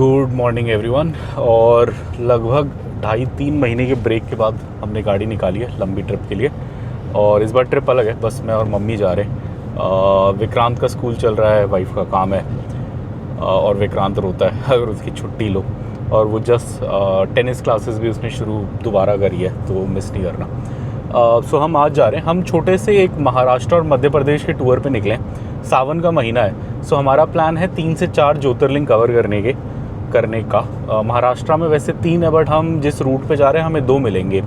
Good morning everyone. और लगभग 2.5-3 महीने के ब्रेक के बाद हमने गाड़ी निकाली है लंबी ट्रिप के लिए। और इस बार ट्रिप अलग है, बस मैं और मम्मी जा रहे हैं। विक्रांत का स्कूल चल रहा है, वाइफ का काम है, और विक्रांत रोता है अगर उसकी छुट्टी लो। और वो जस्ट टेनिस क्लासेस भी उसने शुरू दोबारा करी है, तो वो मिस नहीं करना। सो हम आज जा रहे हैं। हम छोटे से एक महाराष्ट्र और मध्य प्रदेश के टूर पे निकले हैं। सावन का महीना है, सो हमारा प्लान है 3 से 4 ज्योतिर्लिंग कवर करने का। महाराष्ट्र में वैसे 3 है, बट हम जिस रूट पे जा रहे हैं हमें 2 मिलेंगे।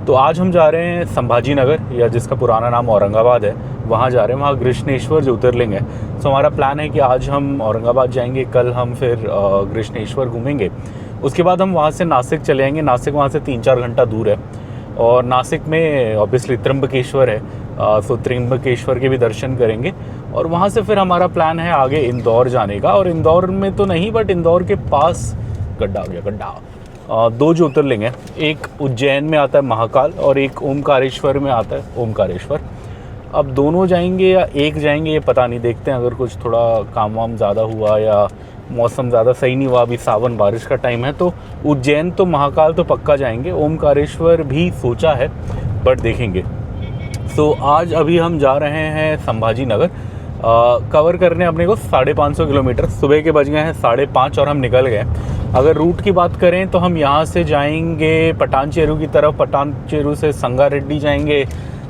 तो आज हम जा रहे हैं संभाजी नगर, या जिसका पुराना नाम औरंगाबाद है, वहाँ जा रहे हैं। वहाँ कृष्णेश्वर ज्योतिर्लिंग है। सो हमारा प्लान है कि आज हम औरंगाबाद जाएंगे, कल हम फिर कृष्णेश्वर घूमेंगे। उसके बाद हम वहाँ से नासिक चले जाएंगे। नासिक वहाँ से 3-4 घंटा दूर है। और नासिक में ऑब्वियसली त्र्यंबकेश्वर है, सो त्र्यंबकेश्वर के भी दर्शन करेंगे। और वहाँ से फिर हमारा प्लान है आगे इंदौर जाने का। और इंदौर में तो नहीं, बट इंदौर के पास गड्ढा 2 ज्योतिर्लिंग है। एक उज्जैन में आता है महाकाल, और एक ओमकारेश्वर में आता है ओमकारेश्वर। अब दोनों जाएंगे या एक जाएंगे ये पता नहीं, देखते हैं। अगर कुछ थोड़ा काम वाम ज़्यादा हुआ या मौसम ज़्यादा सही नहीं हुआ, अभी सावन बारिश का टाइम है, तो उज्जैन तो महाकाल तो पक्का जाएंगे। ओमकारेश्वर भी सोचा है, बट देखेंगे। सो आज अभी हम जा रहे हैं संभाजी नगर। कवर करने अपने को 550 किलोमीटर। सुबह के बज गए हैं 5:30 और हम निकल गए। अगर रूट की बात करें तो हम यहाँ से जाएंगे पटानचेरू की तरफ, पटानचेरू से संगारेड्डी जाएंगे,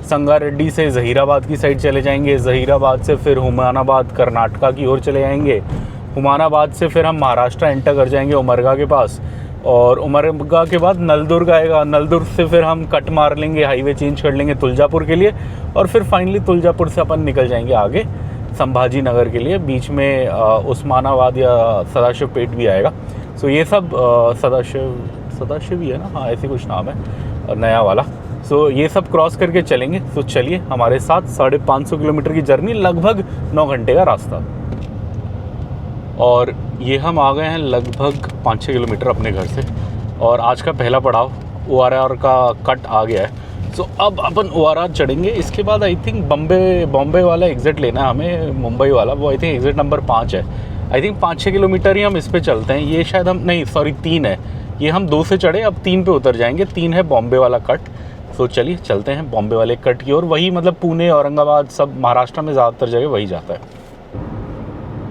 संगारेड्डी से ज़हीराबाद की साइड चले जाएंगे, ज़हीराबाद से फिर हुमानाबाद कर्नाटका की ओर चले जाएंगे। हुमानाबाद से फिर हम महाराष्ट्र एंटर कर जाएंगे उमरगा के पास, और उमरगा के बाद नलदुर्ग आएगा। नलदुर्ग से फिर हम कट मार लेंगे, हाईवे चेंज कर लेंगे तुलजापुर के लिए, और फिर फाइनली तुलजापुर से अपन निकल जाएंगे आगे संभाजी नगर के लिए। बीच में उस्मानाबाद या सदाशिव पेट भी आएगा। सो ये सब सदाशिव ही है ना, हाँ ऐसे कुछ नाम है नया वाला। सो ये सब क्रॉस करके चलेंगे। तो चलिए हमारे साथ 550 किलोमीटर की जर्नी, लगभग 9 घंटे का रास्ता। और ये हम आ गए हैं लगभग 5-6 किलोमीटर अपने घर से। और आज का पहला पड़ाव ORR का कट आ गया है। सो अब अपन ORR चढ़ेंगे। इसके बाद आई थिंक बॉम्बे वाला एग्ज़िट लेना है हमें, मुंबई वाला। वो आई थिंक एग्ज़िट नंबर 5 है। आई थिंक 5-6 किलोमीटर ही हम इस पे चलते हैं। ये शायद हम नहीं, सॉरी 3 है। ये हम 2 से चढ़े, अब 3 पे उतर जाएंगे। 3 है बॉम्बे वाला कट। तो चलिए चलते हैं बॉम्बे वाले कट की ओर। वही मतलब पुणे, औरंगाबाद, सब महाराष्ट्र में ज़्यादातर जगह वही जाता है।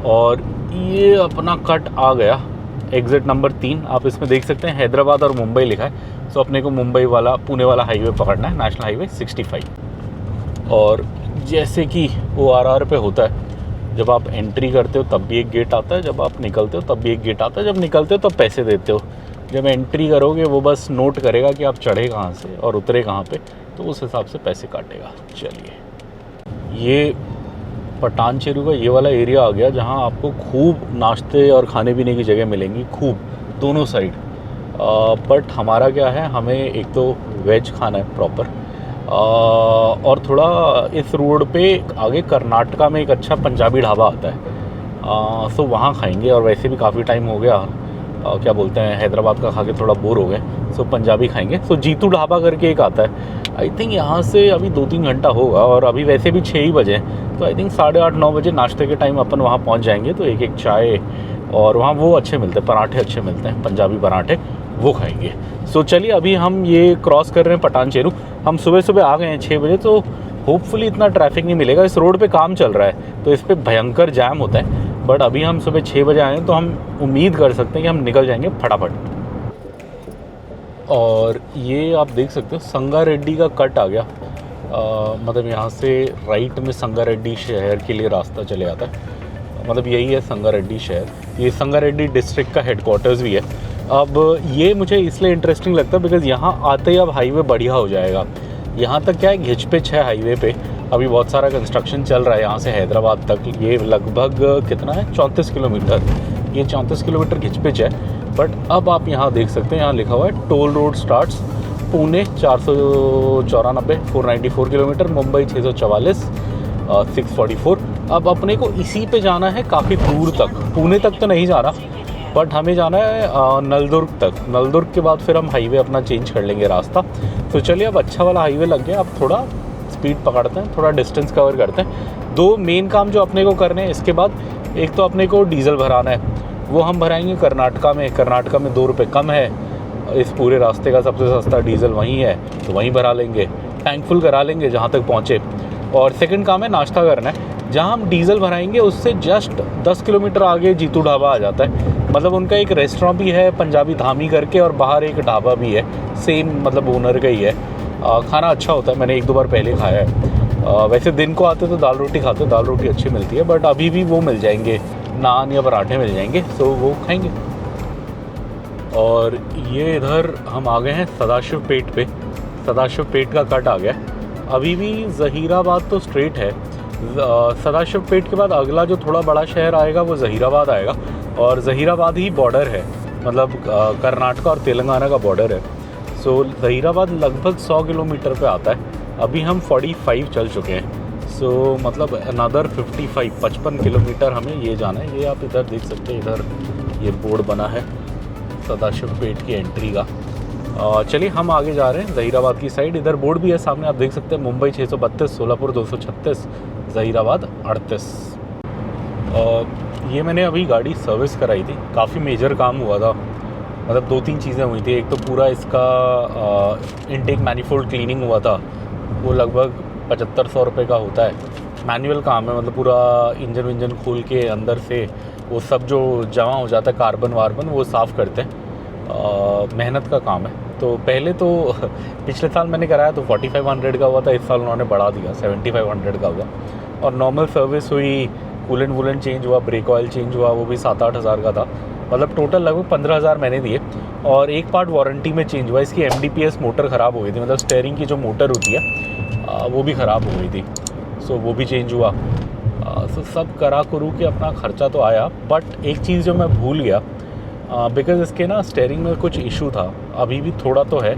और ये अपना कट आ गया, एग्ज़िट नंबर 3। आप इसमें देख सकते हैं हैदराबाद और मुंबई लिखा है। सो अपने को मुंबई वाला, पुणे वाला हाईवे पकड़ना है, नेशनल हाईवे 65। और जैसे कि ORR पे होता है, जब आप एंट्री करते हो तब भी एक गेट आता है, जब आप निकलते हो तब भी एक गेट आता है। जब निकलते हो तब पैसे देते हो, जब एंट्री करोगे वो बस नोट करेगा कि आप चढ़े कहाँ से और उतरे कहाँ पे, तो उस हिसाब से पैसे काटेगा। चलिए, ये पटानचेरू का ये वाला एरिया आ गया, जहाँ आपको खूब नाश्ते और खाने पीने की जगह मिलेंगी, खूब दोनों साइड। बट हमारा क्या है, हमें एक तो वेज खाना है प्रॉपर, और थोड़ा इस रोड पे आगे कर्नाटका में एक अच्छा पंजाबी ढाबा आता है। सो वहाँ खाएंगे। और वैसे भी काफ़ी टाइम हो गया, क्या बोलते हैं, हैदराबाद का खा के थोड़ा बोर हो गए। सो पंजाबी खाएंगे। सो जीतू ढाबा करके एक आता है। आई थिंक यहाँ से अभी 2-3 घंटा होगा, और अभी वैसे भी 6 ही बजे हैं। तो आई थिंक 8:30-9 बजे नाश्ते के टाइम अपन वहाँ पहुँच जाएंगे। तो एक चाय, और वहाँ वो अच्छे मिलते हैं, पराठे अच्छे मिलते हैं, पंजाबी पराठे, वो खाएंगे। सो चलिए अभी हम ये क्रॉस कर रहे हैं पटानचेरू। हम सुबह आ गए हैं 6 बजे, तो होपफुली इतना ट्रैफिक नहीं मिलेगा। इस रोड पे काम चल रहा है, तो इस पर भयंकर जाम होता है। बट अभी हम सुबह 6 बजे आए हैं, तो हम उम्मीद कर सकते हैं कि हम निकल जाएंगे फटाफट। और ये आप देख सकते हो संगारेड्डी का कट आ गया। मतलब यहाँ से राइट में संगारेड्डी शहर के लिए रास्ता चले आता है। मतलब यही है संगारेड्डी शहर। ये संगारेड्डी डिस्ट्रिक्ट का हेडक्वार्टर्स भी है। अब ये मुझे इसलिए इंटरेस्टिंग लगता है बिकॉज़ यहाँ आते ही अब हाईवे बढ़िया हो जाएगा। यहाँ तक क्या है, घिच पिच है हाईवे पे। अभी बहुत सारा कंस्ट्रक्शन चल रहा है यहाँ से हैदराबाद तक। ये लगभग कितना है, 34 किलोमीटर। ये 34 किलोमीटर घिच पिच है। बट अब आप यहाँ देख सकते हैं, यहाँ लिखा हुआ है toll road starts Pune 494 494 kilometre, Mumbai 644 644। अब अपने को इसी पे जाना है काफ़ी दूर तक। पुणे तक तो नहीं जाना, बट हमें जाना है नलदुर्ग तक। नलदुर्ग के बाद फिर हम हाईवे अपना चेंज कर लेंगे रास्ता। तो चलिए, अब अच्छा वाला हाईवे लग गया। अब थोड़ा स्पीड पकड़ते हैं, थोड़ा डिस्टेंस कवर करते हैं। 2 मेन काम जो अपने को करने हैं इसके बाद, एक तो अपने को डीजल भराना है। वो हम भराएंगे कर्नाटका में। कर्नाटका में 2 रुपये कम है, इस पूरे रास्ते का सबसे सस्ता डीजल वहीं है, तो वहीं भरा लेंगे, टैंक फुल करा लेंगे जहाँ तक पहुँचे। और सेकंड काम है नाश्ता करना है। जहाँ हम डीजल भराएंगे उससे जस्ट 10 किलोमीटर आगे जीतू ढाबा आ जाता है। मतलब उनका एक रेस्टोरेंट भी है पंजाबी धामी करके, और बाहर एक ढाबा भी है, सेम मतलब ओनर का ही है। खाना अच्छा होता है, मैंने 1-2 बार पहले खाया है। वैसे दिन को आते तो दाल रोटी खाते, दाल रोटी अच्छी मिलती है, बट अभी भी वो मिल जाएंगे, नान या पराठे मिल जाएंगे, तो वो खाएंगे। और ये इधर हम आ गए हैं सदाशिव पेट पे। सदाशिव पेट का कट आ गया। अभी भी ज़हीराबाद तो स्ट्रेट है। सदाशिव पेट के बाद अगला जो थोड़ा बड़ा शहर आएगा वो ज़हीराबाद आएगा, और ज़हीराबाद ही बॉर्डर है, मतलब कर्नाटका और तेलंगाना का बॉर्डर है। सो ज़हीराबाद लगभग 100 किलोमीटर पे आता है। अभी हम 45 चल चुके हैं, सो मतलब अनदर 55 किलोमीटर हमें ये जाना है। ये आप इधर देख सकते हैं, इधर ये बोर्ड बना है सदाशिव पेट की एंट्री का। चलिए हम आगे जा रहे हैं ज़हीराबाद की साइड। इधर बोर्ड भी है सामने, आप देख सकते हैं, मुंबई 632, सोलापुर 236, ज़हीराबाद 38। ये मैंने अभी गाड़ी सर्विस कराई थी, काफ़ी मेजर काम हुआ था। मतलब 2-3 चीज़ें हुई थी। एक तो पूरा इसका इनटेक मैनिफोल्ड क्लीनिंग हुआ था, वो लगभग 7500 रुपये का होता है। मैनुअल काम है, मतलब पूरा इंजन विंजन खोल के अंदर से वो सब जो जमा हो जाता है कार्बन वार्बन वो साफ़ करते हैं। मेहनत का काम है। तो पहले तो पिछले साल मैंने कराया तो 4500 का हुआ था, इस साल उन्होंने बढ़ा दिया 7500 का हुआ। और नॉर्मल सर्विस हुई, कूलेंट वूलेंट चेंज हुआ, ब्रेक ऑयल चेंज हुआ, वो भी 7-8 हज़ार का था। मतलब टोटल लगभग 15,000 मैंने दिए। और एक पार्ट वारंटी में चेंज हुआ, इसकी MDPS मोटर ख़राब हो गई थी, मतलब स्टेयरिंग की जो मोटर होती है वो भी ख़राब हो गई थी, सो वो भी चेंज हुआ। सो सब करा करूँ के अपना ख़र्चा तो आया। बट एक चीज़ जो मैं भूल गया, बिकॉज़ इसके ना स्टेयरिंग में कुछ इशू था, अभी भी थोड़ा तो है,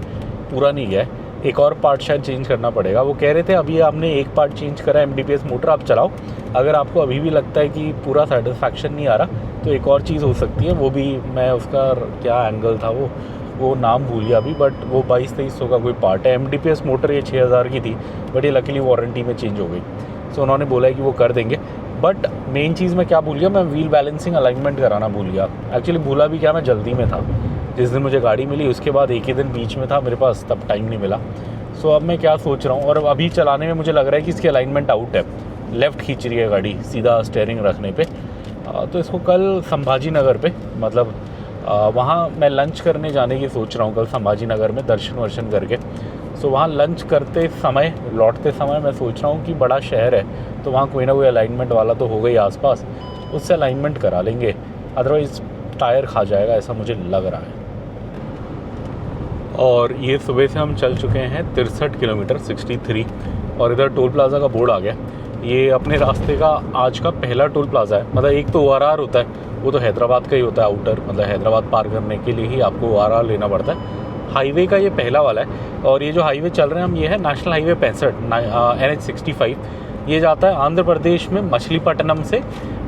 पूरा नहीं गया है। एक और पार्ट शायद चेंज करना पड़ेगा। वो कह रहे थे अभी आपने एक पार्ट चेंज करा MDPS मोटर, आप चलाओ, अगर आपको अभी भी लगता है कि पूरा सेटिस्फैक्शन नहीं आ रहा तो एक और चीज़ हो सकती है। वो भी मैं उसका क्या एंगल था वो नाम भूल गया अभी, बट वो 2200-2300 का कोई पार्ट है। MDPS मोटर ये 6000 की थी, बट ये लकीली वारंटी में चेंज हो गई। सो उन्होंने बोला है कि वो कर देंगे। बट मेन चीज़ मैं क्या भूल गया, मैं व्हील बैलेंसिंग अलाइनमेंट कराना भूल गया। एक्चुअली भूला भी क्या, मैं जल्दी में था, जिस दिन मुझे गाड़ी मिली उसके बाद एक ही दिन बीच में था मेरे पास, तब टाइम नहीं मिला। सो अब मैं क्या सोच रहा हूँ, और अभी चलाने में मुझे लग रहा है कि इसकी अलाइनमेंट आउट है, लेफ़्ट खींच रही है गाड़ी सीधा स्टेयरिंग रखने पे। तो इसको कल संभाजी नगर पे, मतलब वहाँ मैं लंच करने जाने की सोच रहा हूँ कल संभाजी नगर में, दर्शन वर्शन करके। सो वहाँ लंच करते समय लौटते समय मैं सोच रहा हूँ कि बड़ा शहर है तो वहाँ कोई ना कोई अलाइनमेंट वाला तो होगा ही आसपास, उससे अलाइनमेंट करा लेंगे, अदरवाइज़ टायर खा जाएगा, ऐसा मुझे लग रहा है। और ये सुबह से हम चल चुके हैं 63 किलोमीटर 63, और इधर टोल प्लाज़ा का बोर्ड आ गया। ये अपने रास्ते का आज का पहला टोल प्लाज़ा है। मतलब एक तो ORR होता है, वो तो हैदराबाद का ही होता है आउटर, मतलब हैदराबाद पार करने के लिए ही आपको ORR लेना पड़ता है। हाईवे का ये पहला वाला है। और ये जो हाईवे चल रहे हैं हम, ये है नेशनल हाईवे 65 NH65। ये जाता है आंध्र प्रदेश में मछलीपट्टनम से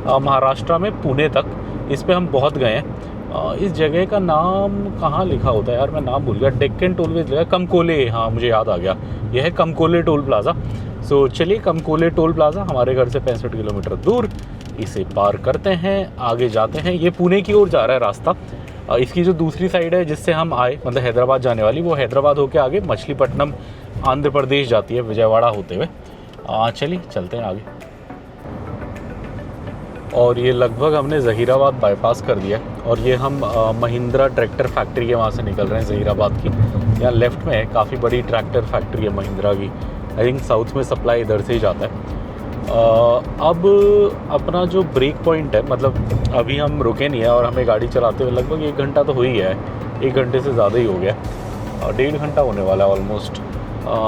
महाराष्ट्र में पुणे तक। इस पे हम बहुत गए हैं। इस जगह का नाम कहाँ लिखा होता है यार, मैं नाम भूल गया। डेक्कन टोलवेज लिखा, कमकोले, हाँ मुझे याद आ गया, यह है कमकोले टोल प्लाज़ा। सो चलिए कमकोले टोल प्लाज़ा हमारे घर से 65 किलोमीटर दूर, इसे पार करते हैं, आगे जाते हैं। ये पुणे की ओर जा रहा है रास्ता। इसकी जो दूसरी साइड है जिससे हम आए, मतलब हैदराबाद जाने वाली, वो हैदराबाद होके आगे मछलीपट्टनम आंध्र प्रदेश जाती है विजयवाड़ा होते हुए। चलिए चलते हैं आगे। और ये लगभग हमने ज़हीराबाद बाईपास कर दिया है, और ये हम महिंद्रा ट्रैक्टर फैक्ट्री के वहाँ से निकल रहे हैं ज़हीराबाद की। यहाँ लेफ़्ट में है, काफ़ी बड़ी ट्रैक्टर फैक्ट्री है महिंद्रा की। आई थिंक साउथ में सप्लाई इधर से ही जाता है। अब अपना जो ब्रेक पॉइंट है, मतलब अभी हम रुके नहीं है, और हमें गाड़ी चलाते हुए लगभग 1 घंटा तो हो ही है, 1 घंटे से ज़्यादा ही हो गया, 1.5 घंटा होने वाला है ऑलमोस्ट।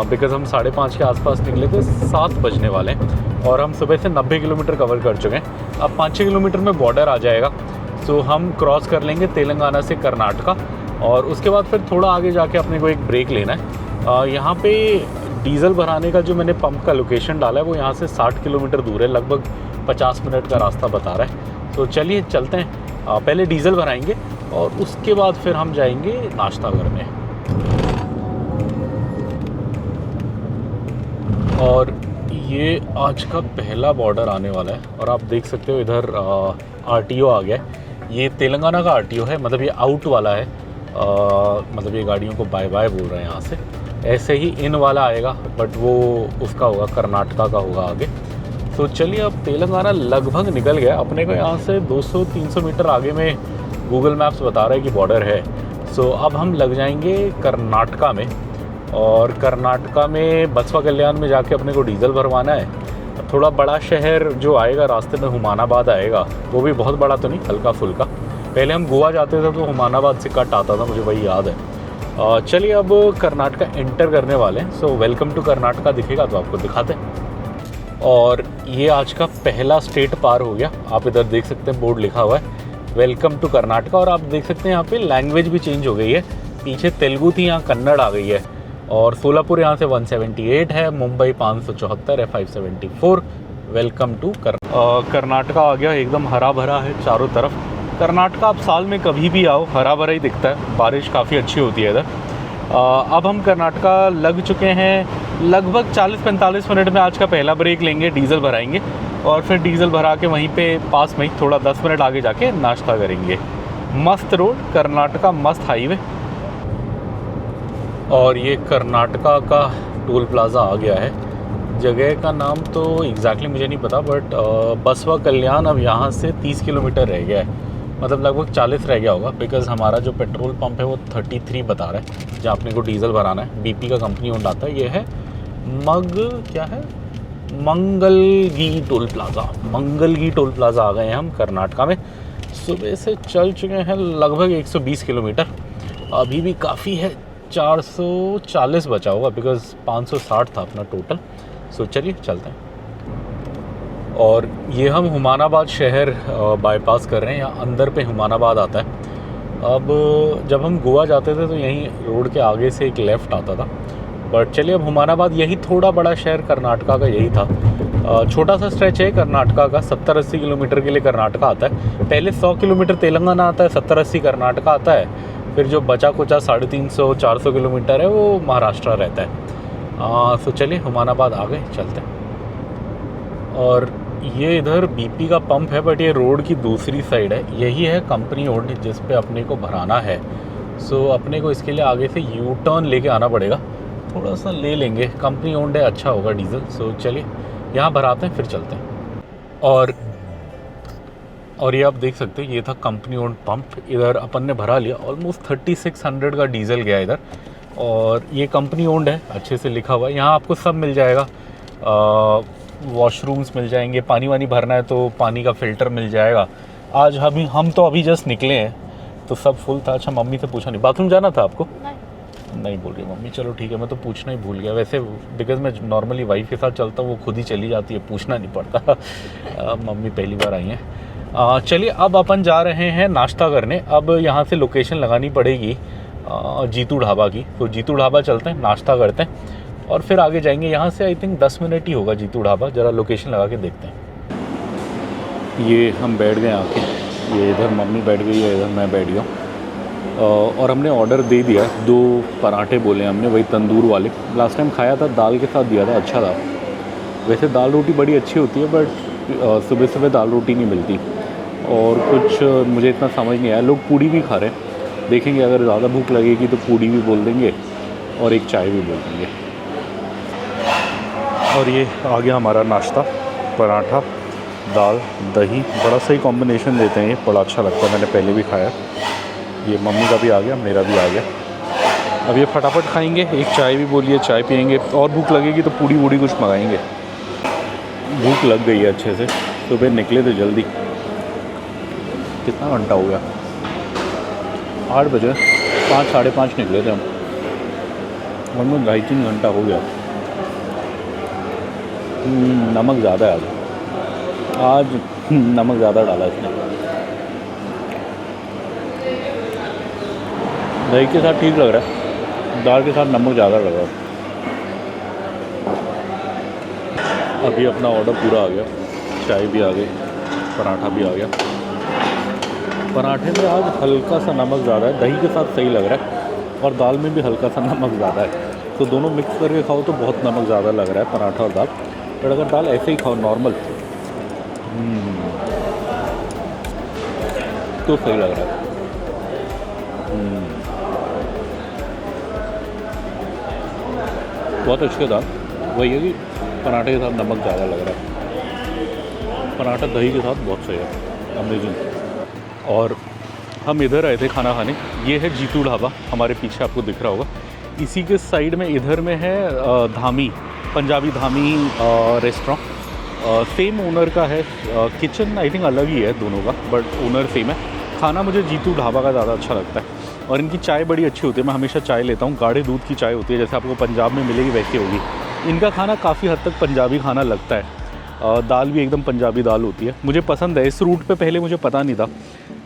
बिकॉज़ हम 5:30 के आसपास निकले थे, 7 बजने वाले हैं, और हम सुबह से 90 किलोमीटर कवर कर चुके हैं। अब 5-6 किलोमीटर में बॉर्डर आ जाएगा, सो हम क्रॉस कर लेंगे तेलंगाना से कर्नाटका, और उसके बाद फिर थोड़ा आगे जाके अपने को एक ब्रेक लेना है। यहाँ पे डीज़ल भराने का जो मैंने पंप का लोकेशन डाला है वो यहाँ से 60 किलोमीटर दूर है, लगभग 50 मिनट का रास्ता बता रहा है। तो चलिए चलते हैं, पहले डीज़ल भराएंगे और उसके बाद फिर हम जाएंगे नाश्ता करने। और ये आज का पहला बॉर्डर आने वाला है, और आप देख सकते हो इधर RTO आ गया है। ये तेलंगाना का आरटीओ है, मतलब ये आउट वाला है। मतलब ये गाड़ियों को बाय बाय बोल रहे हैं यहाँ से। ऐसे ही इन वाला आएगा, बट वो उसका होगा, कर्नाटका का होगा आगे। तो चलिए, अब तेलंगाना लगभग निकल गया। अपने को यहाँ से 200-300 मीटर आगे में गूगल मैप्स बता रहा है कि बॉर्डर है। सो अब हम लग जाएंगे कर्नाटका में, और कर्नाटका में बसवा कल्याण में जाके अपने को डीजल भरवाना है। थोड़ा बड़ा शहर जो आएगा रास्ते में, हुमानाबाद आएगा। वो भी बहुत बड़ा तो नहीं, हल्का फुल्का। पहले हम गोवा जाते थे तो हुमानाबाद से कट आता था, मुझे वही याद है। चलिए, अब कर्नाटका एंटर करने वाले हैं। सो वेलकम टू कर्नाटका दिखेगा तो आपको दिखाते हैं। और ये आज का पहला स्टेट पार हो गया। आप इधर देख सकते हैं, बोर्ड लिखा हुआ है वेलकम टू कर्नाटका। और आप देख सकते हैं यहाँ पे लैंग्वेज भी चेंज हो गई है। पीछे तेलुगु थी, यहाँ कन्नड़ आ गई है। और सोलापुर यहाँ से 178 है, मुंबई 574 है, 574। वेलकम टू कर्नाटका आ गया। एकदम हरा भरा है चारों तरफ। कर्नाटका आप साल में कभी भी आओ, हरा भरा ही दिखता है। बारिश काफ़ी अच्छी होती है इधर। अब हम कर्नाटका लग चुके हैं। लगभग 40-45 मिनट में आज का पहला ब्रेक लेंगे, डीजल भराएंगे और फिर डीजल भरा के वहीं पे पास में ही थोड़ा 10 मिनट आगे जाके नाश्ता करेंगे। मस्त रोड, कर्नाटका मस्त हाईवे। और ये कर्नाटका का टोल प्लाज़ा आ गया है। जगह का नाम तो एग्जैक्टली मुझे नहीं पता, बट बसवा कल्याण अब यहाँ से 30 किलोमीटर रह गया है। मतलब लगभग 40 रह गया होगा, बिकॉज़ हमारा जो पेट्रोल पंप है वो 33 बता रहा है जहाँ अपने को डीजल भराना है। बीपी का कंपनी ओन्ड आता है। ये है मंगलगी टोल प्लाज़ा। मंगलगी टोल प्लाज़ा आ गए हैं हम कर्नाटका में। सुबह से चल चुके हैं लगभग 120 किलोमीटर। अभी भी काफ़ी है, 440 बचा होगा, बिकॉज़ 560 था अपना टोटल। सो चलिए चलते हैं। और ये हम हुमानाबाद शहर बाईपास कर रहे हैं। यहाँ अंदर पे हुमानाबाद आता है। अब जब हम गोवा जाते थे तो यहीं रोड के आगे से एक लेफ़्ट आता था, बट चलिए अब हुमानाबाद, यही थोड़ा बड़ा शहर कर्नाटका का यही था। छोटा सा स्ट्रेच है कर्नाटका का। 70-80 किलोमीटर के लिए कर्नाटका आता है। पहले 100 किलोमीटर तेलंगाना आता है, 70-80 कर्नाटका आता है। फिर जो बचा कुचा 350-400 किलोमीटर है वो महाराष्ट्र रहता है। तो चलिए हुमानाबाद आ गए, चलते हैं। और ये इधर बीपी का पंप है, बट ये रोड की दूसरी साइड है। यही है कंपनी ओन्ड जिस पे अपने को भराना है। सो अपने को इसके लिए आगे से यू टर्न लेके आना पड़ेगा। थोड़ा सा ले लेंगे, कंपनी ओन्ड है, अच्छा होगा डीजल। सो चलिए यहाँ भराते हैं, फिर चलते हैं। और ये आप देख सकते हैं, ये था कंपनी ओन्ड पंप। इधर अपन ने भरा लिया, ऑलमोस्ट 3600 का डीजल गया इधर। और ये कंपनी ओन्ड है, अच्छे से लिखा हुआ है। यहाँ आपको सब मिल जाएगा। वॉशरूम्स मिल जाएंगे, पानी वानी भरना है तो पानी का फ़िल्टर मिल जाएगा। आज हम तो अभी जस्ट निकले हैं तो सब फुल था। अच्छा, मम्मी से पूछा नहीं, बाथरूम जाना था आपको? नहीं बोल रही मम्मी। चलो ठीक है, मैं तो पूछना ही भूल गया। वैसे बिकॉज़ मैं नॉर्मली वाइफ के साथ चलता हूँ, वो खुद ही चली जाती है, पूछना नहीं पड़ता। मम्मी पहली बार आई हैं। चलिए अब अपन जा रहे हैं नाश्ता करने। अब यहाँ से लोकेशन लगानी पड़ेगी जीतू ढाबा की। तो जीतू ढाबा चलते हैं, नाश्ता करते हैं और फिर आगे जाएंगे। यहाँ से आई थिंक 10 मिनट ही होगा जीतू ढाबा। ज़रा लोकेशन लगा के देखते हैं। ये हम बैठ गए आके, ये इधर मम्मी बैठ गई है, इधर मैं बैठ गया। और हमने ऑर्डर दे दिया। 2 पराठे बोले हमने, वही तंदूर वाले। लास्ट टाइम खाया था, दाल के साथ दिया था, अच्छा था। वैसे दाल रोटी बड़ी अच्छी होती है, बट सुबह सुबह दाल रोटी नहीं मिलती। और कुछ मुझे इतना समझ नहीं आया। लोग पूड़ी भी खा रहे हैं, देखेंगे अगर ज़्यादा भूख लगेगी तो पूड़ी भी बोल देंगे और एक चाय भी बोल देंगे। और ये आ गया हमारा नाश्ता, पराठा, दाल, दही। बड़ा सही कॉम्बिनेशन देते हैं ये, बड़ा अच्छा लगता है। मैंने पहले भी खाया। ये मम्मी का भी आ गया, मेरा भी आ गया। अब ये फटाफट खाएंगे, एक चाय भी बोलिए, चाय पियेंगे। और भूख लगेगी तो पूड़ी वूड़ी कुछ मंगाएंगे। भूख लग गई है अच्छे से, सुबह निकले थे जल्दी। कितना घंटा हो गया? 8 बजे, 5 साढ़े 5 निकले थे हम। ऑलमोस्ट 2.5-3 घंटा हो गया। नमक ज़्यादा है आज नमक ज़्यादा डाला इसने। दही के साथ ठीक लग रहा है, दाल के साथ नमक ज़्यादा लग रहा है। अभी अपना ऑर्डर पूरा आ गया, चाय भी आ गई, पराठा भी आ गया। पराठे में आज हल्का सा नमक ज़्यादा है, दही के साथ सही लग रहा है, और दाल में भी हल्का सा नमक ज़्यादा है। तो दोनों मिक्स करके खाओ तो बहुत नमक ज़्यादा लग रहा है, पराठा और दाल। पर अगर दाल ऐसे ही खाओ नॉर्मल, तो सही लग रहा है। बहुत अच्छे था। वही है कि पराठे के साथ नमक ज़्यादा लग रहा है, पराठा दही के साथ बहुत सही है, अमेजिंग। और हम इधर आए थे खाना खाने। ये है जीतू ढाबा, हमारे पीछे आपको दिख रहा होगा। इसी के साइड में इधर में है Dhami, Punjabi Dhami restaurant. Same owner का है। किचन आई थिंक अलग ही है दोनों का, बट ओनर सेम है। खाना मुझे जीतू ढाबा का ज़्यादा अच्छा लगता है, और इनकी चाय बड़ी अच्छी होती है। मैं हमेशा चाय लेता हूँ, गाढ़े दूध की चाय होती है, जैसे आपको पंजाब में मिलेगी वैसी होगी। इनका खाना काफ़ी हद तक पंजाबी खाना लगता है। दाल भी एकदम पंजाबी दाल होती है, मुझे पसंद है। इस रूट पे पहले मुझे पता नहीं था,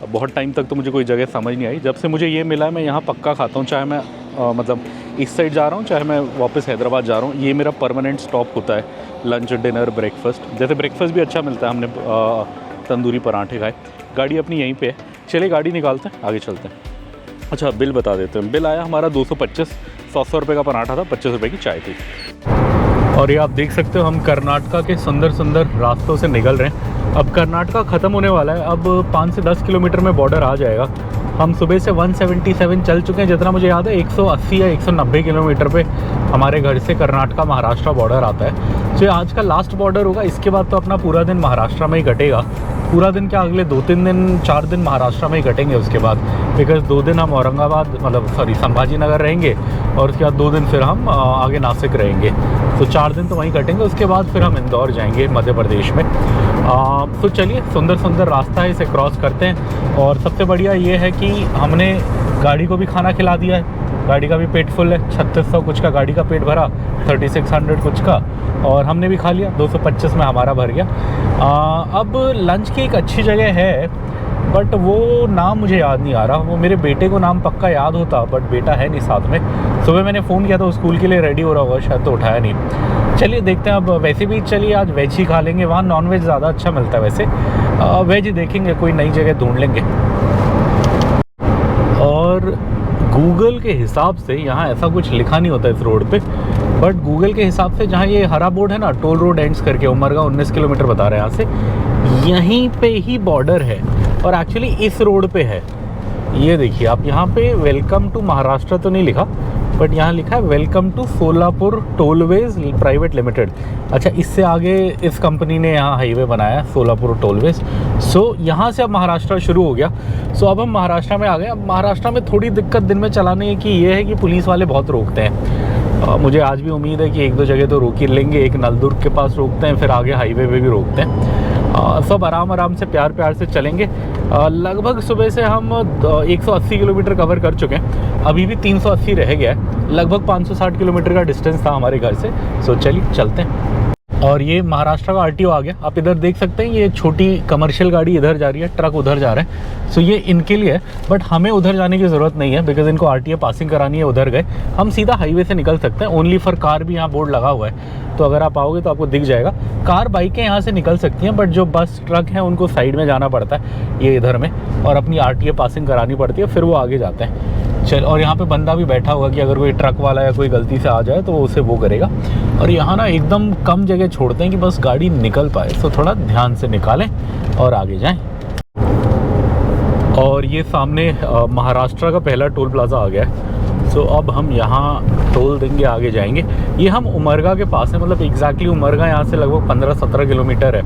बहुत टाइम तक तो मुझे कोई जगह समझ नहीं आई। जब से मुझे ये मिला है मैं यहाँ पक्का खाता हूँ, चाहे मैं मतलब इस साइड जा रहा हूँ, चाहे मैं वापस हैदराबाद जा रहा हूँ। ये मेरा परमानेंट स्टॉप होता है, लंच डिनर ब्रेकफास्ट। जैसे ब्रेकफास्ट भी अच्छा मिलता है, हमने तंदूरी पराठे खाए। गाड़ी अपनी यहीं पे है, चलिए गाड़ी निकालते हैं, आगे चलते हैं। अच्छा, बिल बता देते हैं। बिल आया हमारा 225, 100 रुपये का पराठा था, 25 रुपये की चाय थी। और ये आप देख सकते हो, हम कर्नाटका के सुंदर सुंदर रास्तों से निकल रहे हैं। अब कर्नाटका ख़त्म होने वाला है, अब 5 से 10 किलोमीटर में बॉर्डर आ जाएगा। हम सुबह से 177 चल चुके हैं, जितना मुझे याद है 180 या 190 किलोमीटर पे हमारे घर से कर्नाटका महाराष्ट्र बॉर्डर आता है। तो ये आज का लास्ट बॉर्डर होगा, इसके बाद तो अपना पूरा दिन महाराष्ट्र में ही कटेगा। पूरा दिन क्या, अगले 2-3 दिन 4 दिन महाराष्ट्र में ही कटेंगे उसके बाद, बिकॉज 2 दिन हम औरंगाबाद संभाजी नगर रहेंगे, और उसके बाद 2 दिन फिर हम आगे नासिक रहेंगे। तो 4 दिन तो वहीं कटेंगे, उसके बाद फिर हम इंदौर जाएंगे मध्य प्रदेश में। तो चलिए, सुंदर सुंदर रास्ता है, इसे क्रॉस करते हैं। और सबसे बढ़िया ये है कि हमने गाड़ी को भी खाना खिला दिया है, गाड़ी का भी पेट फुल है। 3600 कुछ का गाड़ी का पेट भरा, 3600 कुछ का, और हमने भी खा लिया, 225 में हमारा भर गया। अब लंच की एक अच्छी जगह है, बट वो नाम मुझे याद नहीं आ रहा। वो मेरे बेटे को नाम पक्का याद होता, बट बेटा है नहीं साथ में। सुबह मैंने फ़ोन किया था, स्कूल के लिए रेडी हो रहा होगा शायद, तो उठाया नहीं। चलिए देखते हैं। अब वैसे भी चलिए आज वेज ही खा लेंगे, वहाँ नॉन वेज ज़्यादा अच्छा मिलता है। वैसे वेज ही देखेंगे, कोई नई जगह ढूंढ लेंगे। और गूगल के हिसाब से यहाँ ऐसा कुछ लिखा नहीं होता इस रोड पे, बट गूगल के हिसाब से जहाँ ये हरा बोर्ड है ना, टोल रोड एंड्स करके, उमरगा 19 किलोमीटर बता रहे हैं यहाँ से, यहीं पे ही बॉर्डर है। और एक्चुअली इस रोड पे है। ये देखिए आप, यहाँ पे वेलकम टू महाराष्ट्र तो नहीं लिखा, बट यहाँ लिखा है welcome to Solapur tollways private limited. अच्छा, इससे आगे इस कंपनी ने यहाँ हाईवे बनाया, सोलापुर टोलवेज। सो यहाँ से अब महाराष्ट्र शुरू हो गया। सो अब हम महाराष्ट्र में आ गए। अब महाराष्ट्र में थोड़ी दिक्कत दिन में चलाने की ये है कि पुलिस वाले बहुत रोकते हैं। मुझे आज भी उम्मीद है कि 1-2 जगह तो रोक ही लेंगे। एक नलदुर्ग के पास रोकते हैं, फिर आगे हाईवे पे भी रोकते हैं। सब आराम से प्यार से चलेंगे। लगभग सुबह से हम 180 किलोमीटर कवर कर चुके हैं, अभी भी 380 रह गया है। लगभग 560 किलोमीटर का डिस्टेंस था हमारे घर से। सो चलिए चलते हैं। और ये महाराष्ट्र का आरटीओ आ गया। आप इधर देख सकते हैं, ये छोटी कमर्शियल गाड़ी इधर जा रही है, ट्रक उधर जा रहा है। सो ये इनके लिए है, बट हमें उधर जाने की ज़रूरत नहीं है, बिकॉज इनको आरटीओ पासिंग करानी है। उधर गए हम सीधा हाईवे से निकल सकते हैं। ओनली फॉर कार भी यहाँ बोर्ड लगा हुआ है, तो अगर आप आओगे तो आपको दिख जाएगा। कार बाइकें यहाँ से निकल सकती हैं, बट जो बस ट्रक हैं उनको साइड में जाना पड़ता है, ये इधर में, और अपनी आरटीओ पासिंग करानी पड़ती है, फिर वो आगे जाते हैं। चल, और यहाँ पे बंदा भी बैठा हुआ कि अगर कोई ट्रक वाला या कोई गलती से आ जाए तो वो उसे वो करेगा। और यहाँ ना एकदम कम जगह छोड़ते हैं कि बस गाड़ी निकल पाए, तो थोड़ा ध्यान से निकालें और आगे जाएं। और ये सामने महाराष्ट्र का पहला टोल प्लाजा आ गया है। सो अब हम यहाँ टोल देंगे, आगे जाएंगे। ये हम उमरगा के पास है, मतलब एग्जैक्टली उमरगा यहाँ से लगभग 15-17 किलोमीटर है।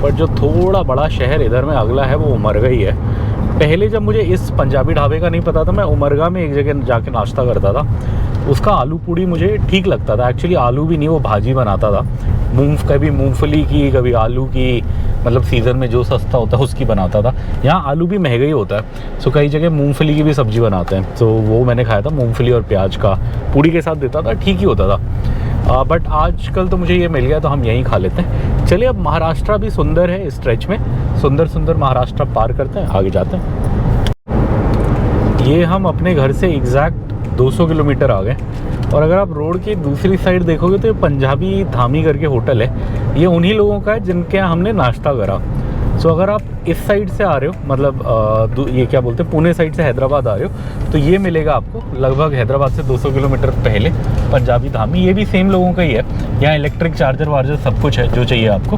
बट जो थोड़ा बड़ा शहर इधर में अगला है वो उमरगा ही है। पहले जब मुझे इस पंजाबी ढाबे का नहीं पता था, मैं उमरगा में एक जगह जाके नाश्ता करता था। उसका आलू पूड़ी मुझे ठीक लगता था। एक्चुअली आलू भी नहीं, वो भाजी बनाता था, कभी मूंगफली की, कभी आलू की, मतलब सीज़न में जो सस्ता होता है उसकी बनाता था। यहाँ आलू भी महंगा ही होता है, सो कई जगह मूंगफली की भी सब्ज़ी बनाते हैं। तो वो मैंने खाया था, मूंगफली और प्याज का पूड़ी के साथ देता था, ठीक ही होता था। बट आजकल तो मुझे ये मिल गया, तो हम यहीं खा लेते हैं। चलिए, अब महाराष्ट्र भी सुंदर है, इस स्ट्रेच में सुंदर सुंदर महाराष्ट्र पार करते हैं, आगे जाते हैं। ये हम अपने घर से एग्जैक्ट 200 किलोमीटर आ गए। और अगर आप रोड की दूसरी साइड देखोगे तो ये पंजाबी धामी करके होटल है। ये उन्हीं लोगों का है जिनके यहाँ हमने नाश्ता करा। सो अगर आप इस साइड से आ रहे हो, मतलब ये क्या बोलते हैं, पुणे साइड से हैदराबाद आ रहे हो, तो ये मिलेगा आपको लगभग हैदराबाद से 200 किलोमीटर पहले पंजाबी धामी। ये भी सेम लोगों का ही है। यहाँ इलेक्ट्रिक चार्जर वार्जर सब कुछ है जो चाहिए आपको।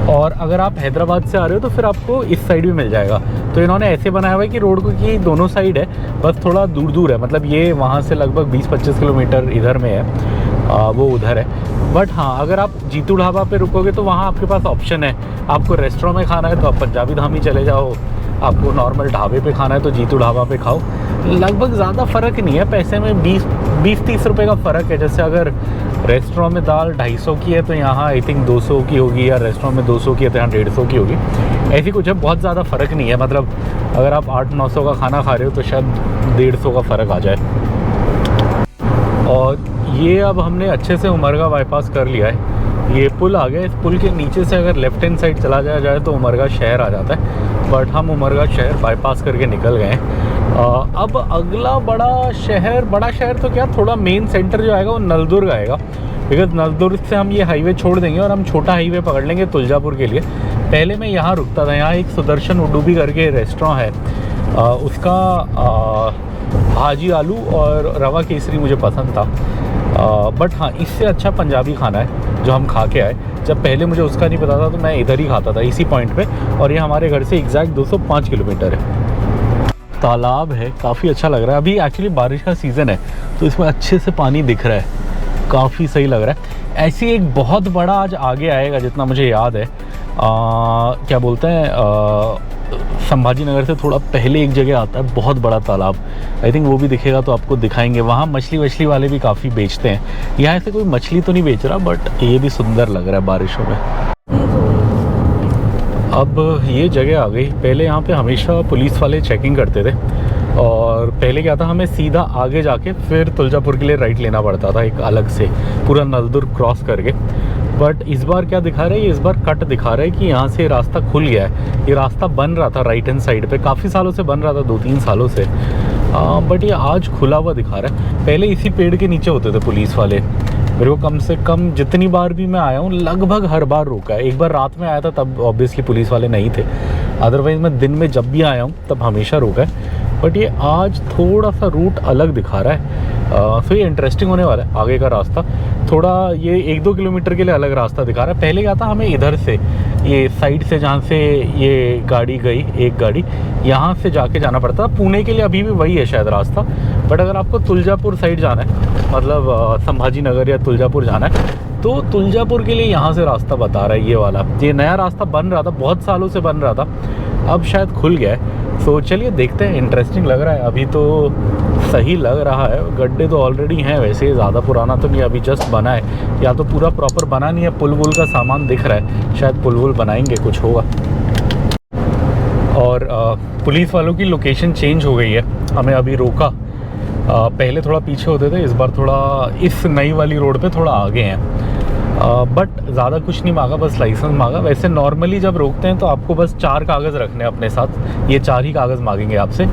और अगर आप हैदराबाद से आ रहे हो तो फिर आपको इस साइड भी मिल जाएगा। तो इन्होंने ऐसे बनाया हुआ है कि रोड को की दोनों साइड है, बस थोड़ा दूर दूर है, मतलब ये वहाँ से लगभग 20-25 किलोमीटर इधर में है, वो उधर है। बट हाँ, अगर आप जीतू ढाबा पे रुकोगे तो वहाँ आपके पास ऑप्शन है, आपको रेस्टोरेंट में खाना है तो आप पंजाबी धामी चले जाओ, आपको नॉर्मल ढाबे पे खाना है तो जीतू ढाबा पे खाओ। लगभग ज़्यादा फ़र्क नहीं है, पैसे में 20-30 रुपये का फ़र्क है। जैसे अगर रेस्टोरेंट में दाल 250 की है तो यहाँ आई थिंक 200 की होगी, या रेस्टोरेंट में 200 की है तो यहाँ 150 की होगी, ऐसी कुछ है। बहुत ज़्यादा फ़र्क नहीं है, मतलब अगर आप 800-900 का खाना खा रहे हो तो शायद 150 का फ़र्क आ जाए। और ये अब हमने अच्छे से उमरगा बाईपास कर लिया है, ये पुल आ गया। इस पुल के नीचे से अगर लेफ़्ट हैंड साइड चला जाए तो उमरगा शहर आ जाता है, बट हम उमरगा शहर बाईपास करके निकल गए हैं। अब अगला बड़ा शहर तो क्या, थोड़ा मेन सेंटर जो आएगा वो नलदुर्ग आएगा, बिकॉज नलदुर्ग से हम ये हाईवे छोड़ देंगे और हम छोटा हाईवे पकड़ लेंगे तुलजापुर के लिए। पहले मैं यहाँ रुकता था, यहाँ एक सुदर्शन उडुबी करके रेस्टोरेंट है, उसका भाजी आलू और रवा केसरी मुझे पसंद था। बट हाँ, इससे अच्छा पंजाबी खाना है जो हम खा के आए। जब पहले मुझे उसका नहीं पता था तो मैं इधर ही खाता था, इसी पॉइंट पे, और ये हमारे घर से एग्जैक्ट 205 किलोमीटर है। तालाब है, काफ़ी अच्छा लग रहा है। अभी एक्चुअली बारिश का सीज़न है तो इसमें अच्छे से पानी दिख रहा है, काफ़ी सही लग रहा है। ऐसी एक बहुत बड़ा आज आगे आएगा जितना मुझे याद है, क्या बोलते हैं, संभाजी नगर से थोड़ा पहले एक जगह आता है बहुत बड़ा तालाब, आई थिंक वो भी दिखेगा तो आपको दिखाएंगे। वहाँ मछली वाले भी काफ़ी बेचते हैं। यहाँ से कोई मछली तो नहीं बेच रहा, बट ये भी सुंदर लग रहा है बारिशों में। अब ये जगह आ गई। पहले यहाँ पे हमेशा पुलिस वाले चेकिंग करते थे, और पहले क्या था, हमें सीधा आगे जाके फिर तुलजापुर के लिए राइट लेना पड़ता था एक अलग से, पूरा नलदुर्ग क्रॉस करके। बट इस बार क्या दिखा रहा है, ये इस बार कट दिखा रहा है कि यहाँ से रास्ता खुल गया है। ये रास्ता बन रहा था राइट हैंड साइड पे, काफ़ी सालों से बन रहा था, 2-3 सालों से, बट ये आज खुला हुआ दिखा रहा है। पहले इसी पेड़ के नीचे होते थे पुलिस वाले। मेरे को कम से कम जितनी बार भी मैं आया हूँ लगभग हर बार रोका है। एक बार रात में आया था तब ऑब्वियसली पुलिस वाले नहीं थे, अदरवाइज़ मैं दिन में जब भी आया हूँ तब हमेशा रोका है। बट ये आज थोड़ा सा रूट अलग दिखा रहा है, तो ये इंटरेस्टिंग होने वाला है। आगे का रास्ता थोड़ा ये 1-2 किलोमीटर के लिए अलग रास्ता दिखा रहा है। पहले क्या था, हमें इधर से ये साइड से जहाँ से ये गाड़ी गई, एक गाड़ी यहाँ से जाके जाना पड़ता। पुणे के लिए अभी भी वही है शायद रास्ता, बट अगर आपको तुलजापुर साइड जाना है, मतलब संभाजी नगर या तुलजापुर जाना है, तो तुलजापुर के लिए यहाँ से रास्ता बता रहा है ये वाला। ये नया रास्ता बन रहा था, बहुत सालों से बन रहा था, अब शायद खुल गया है। तो चलिए देखते हैं, इंटरेस्टिंग लग रहा है। अभी तो सही लग रहा है, गड्ढे तो ऑलरेडी हैं, वैसे ज़्यादा पुराना तो नहीं, अभी जस्ट बना है, या तो पूरा प्रॉपर बना नहीं है। पुल वुल का सामान दिख रहा है, शायद पुल वुल बनाएंगे, कुछ होगा। और पुलिस वालों की लोकेशन चेंज हो गई है, हमें अभी रोका। पहले थोड़ा पीछे होते थे, इस बार थोड़ा इस नई वाली रोड पे थोड़ा आगे हैं। बट ज़्यादा कुछ नहीं मांगा, बस लाइसेंस मांगा। वैसे नॉर्मली जब रोकते हैं तो आपको बस 4 कागज़ रखने हैं अपने साथ, ये 4 ही कागज़ मांगेंगे आपसे,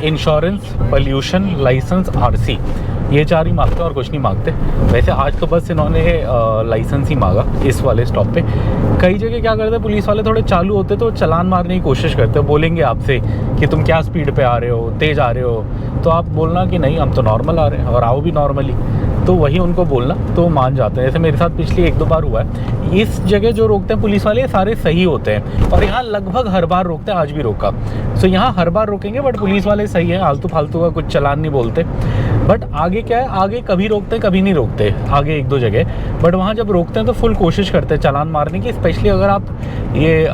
इंश्योरेंस, पोल्यूशन, लाइसेंस, आरसी, ये 4 ही मांगते हैं और कुछ नहीं मांगते। वैसे आज तो बस इन्होंने लाइसेंस ही मांगा इस वाले स्टॉप पे। कई जगह क्या करते हैं पुलिस वाले, थोड़े चालू होते तो चालान मारने की कोशिश करते हैं, बोलेंगे आपसे कि तुम क्या स्पीड पे आ रहे हो, तेज़ आ रहे हो, तो आप बोलना कि नहीं हम तो नॉर्मल आ रहे हैं और आओ भी नॉर्मली, तो वही उनको बोलना तो मान जाते हैं। जैसे मेरे साथ पिछली 1-2 बार हुआ है। इस जगह जो रोकते हैं पुलिस वाले सारे सही होते हैं, और यहाँ लगभग हर बार रोकते हैं, आज भी रोका। सो यहाँ हर बार रोकेंगे, बट पुलिस वाले सही है, आलतू फालतू का कुछ चालान नहीं बोलते। बट आगे क्या है, आगे कभी रोकते हैं कभी नहीं रोकते, आगे 1-2 जगह, बट वहाँ जब रोकते हैं तो फुल कोशिश करते हैं चालान मारने की। स्पेशली अगर आप ये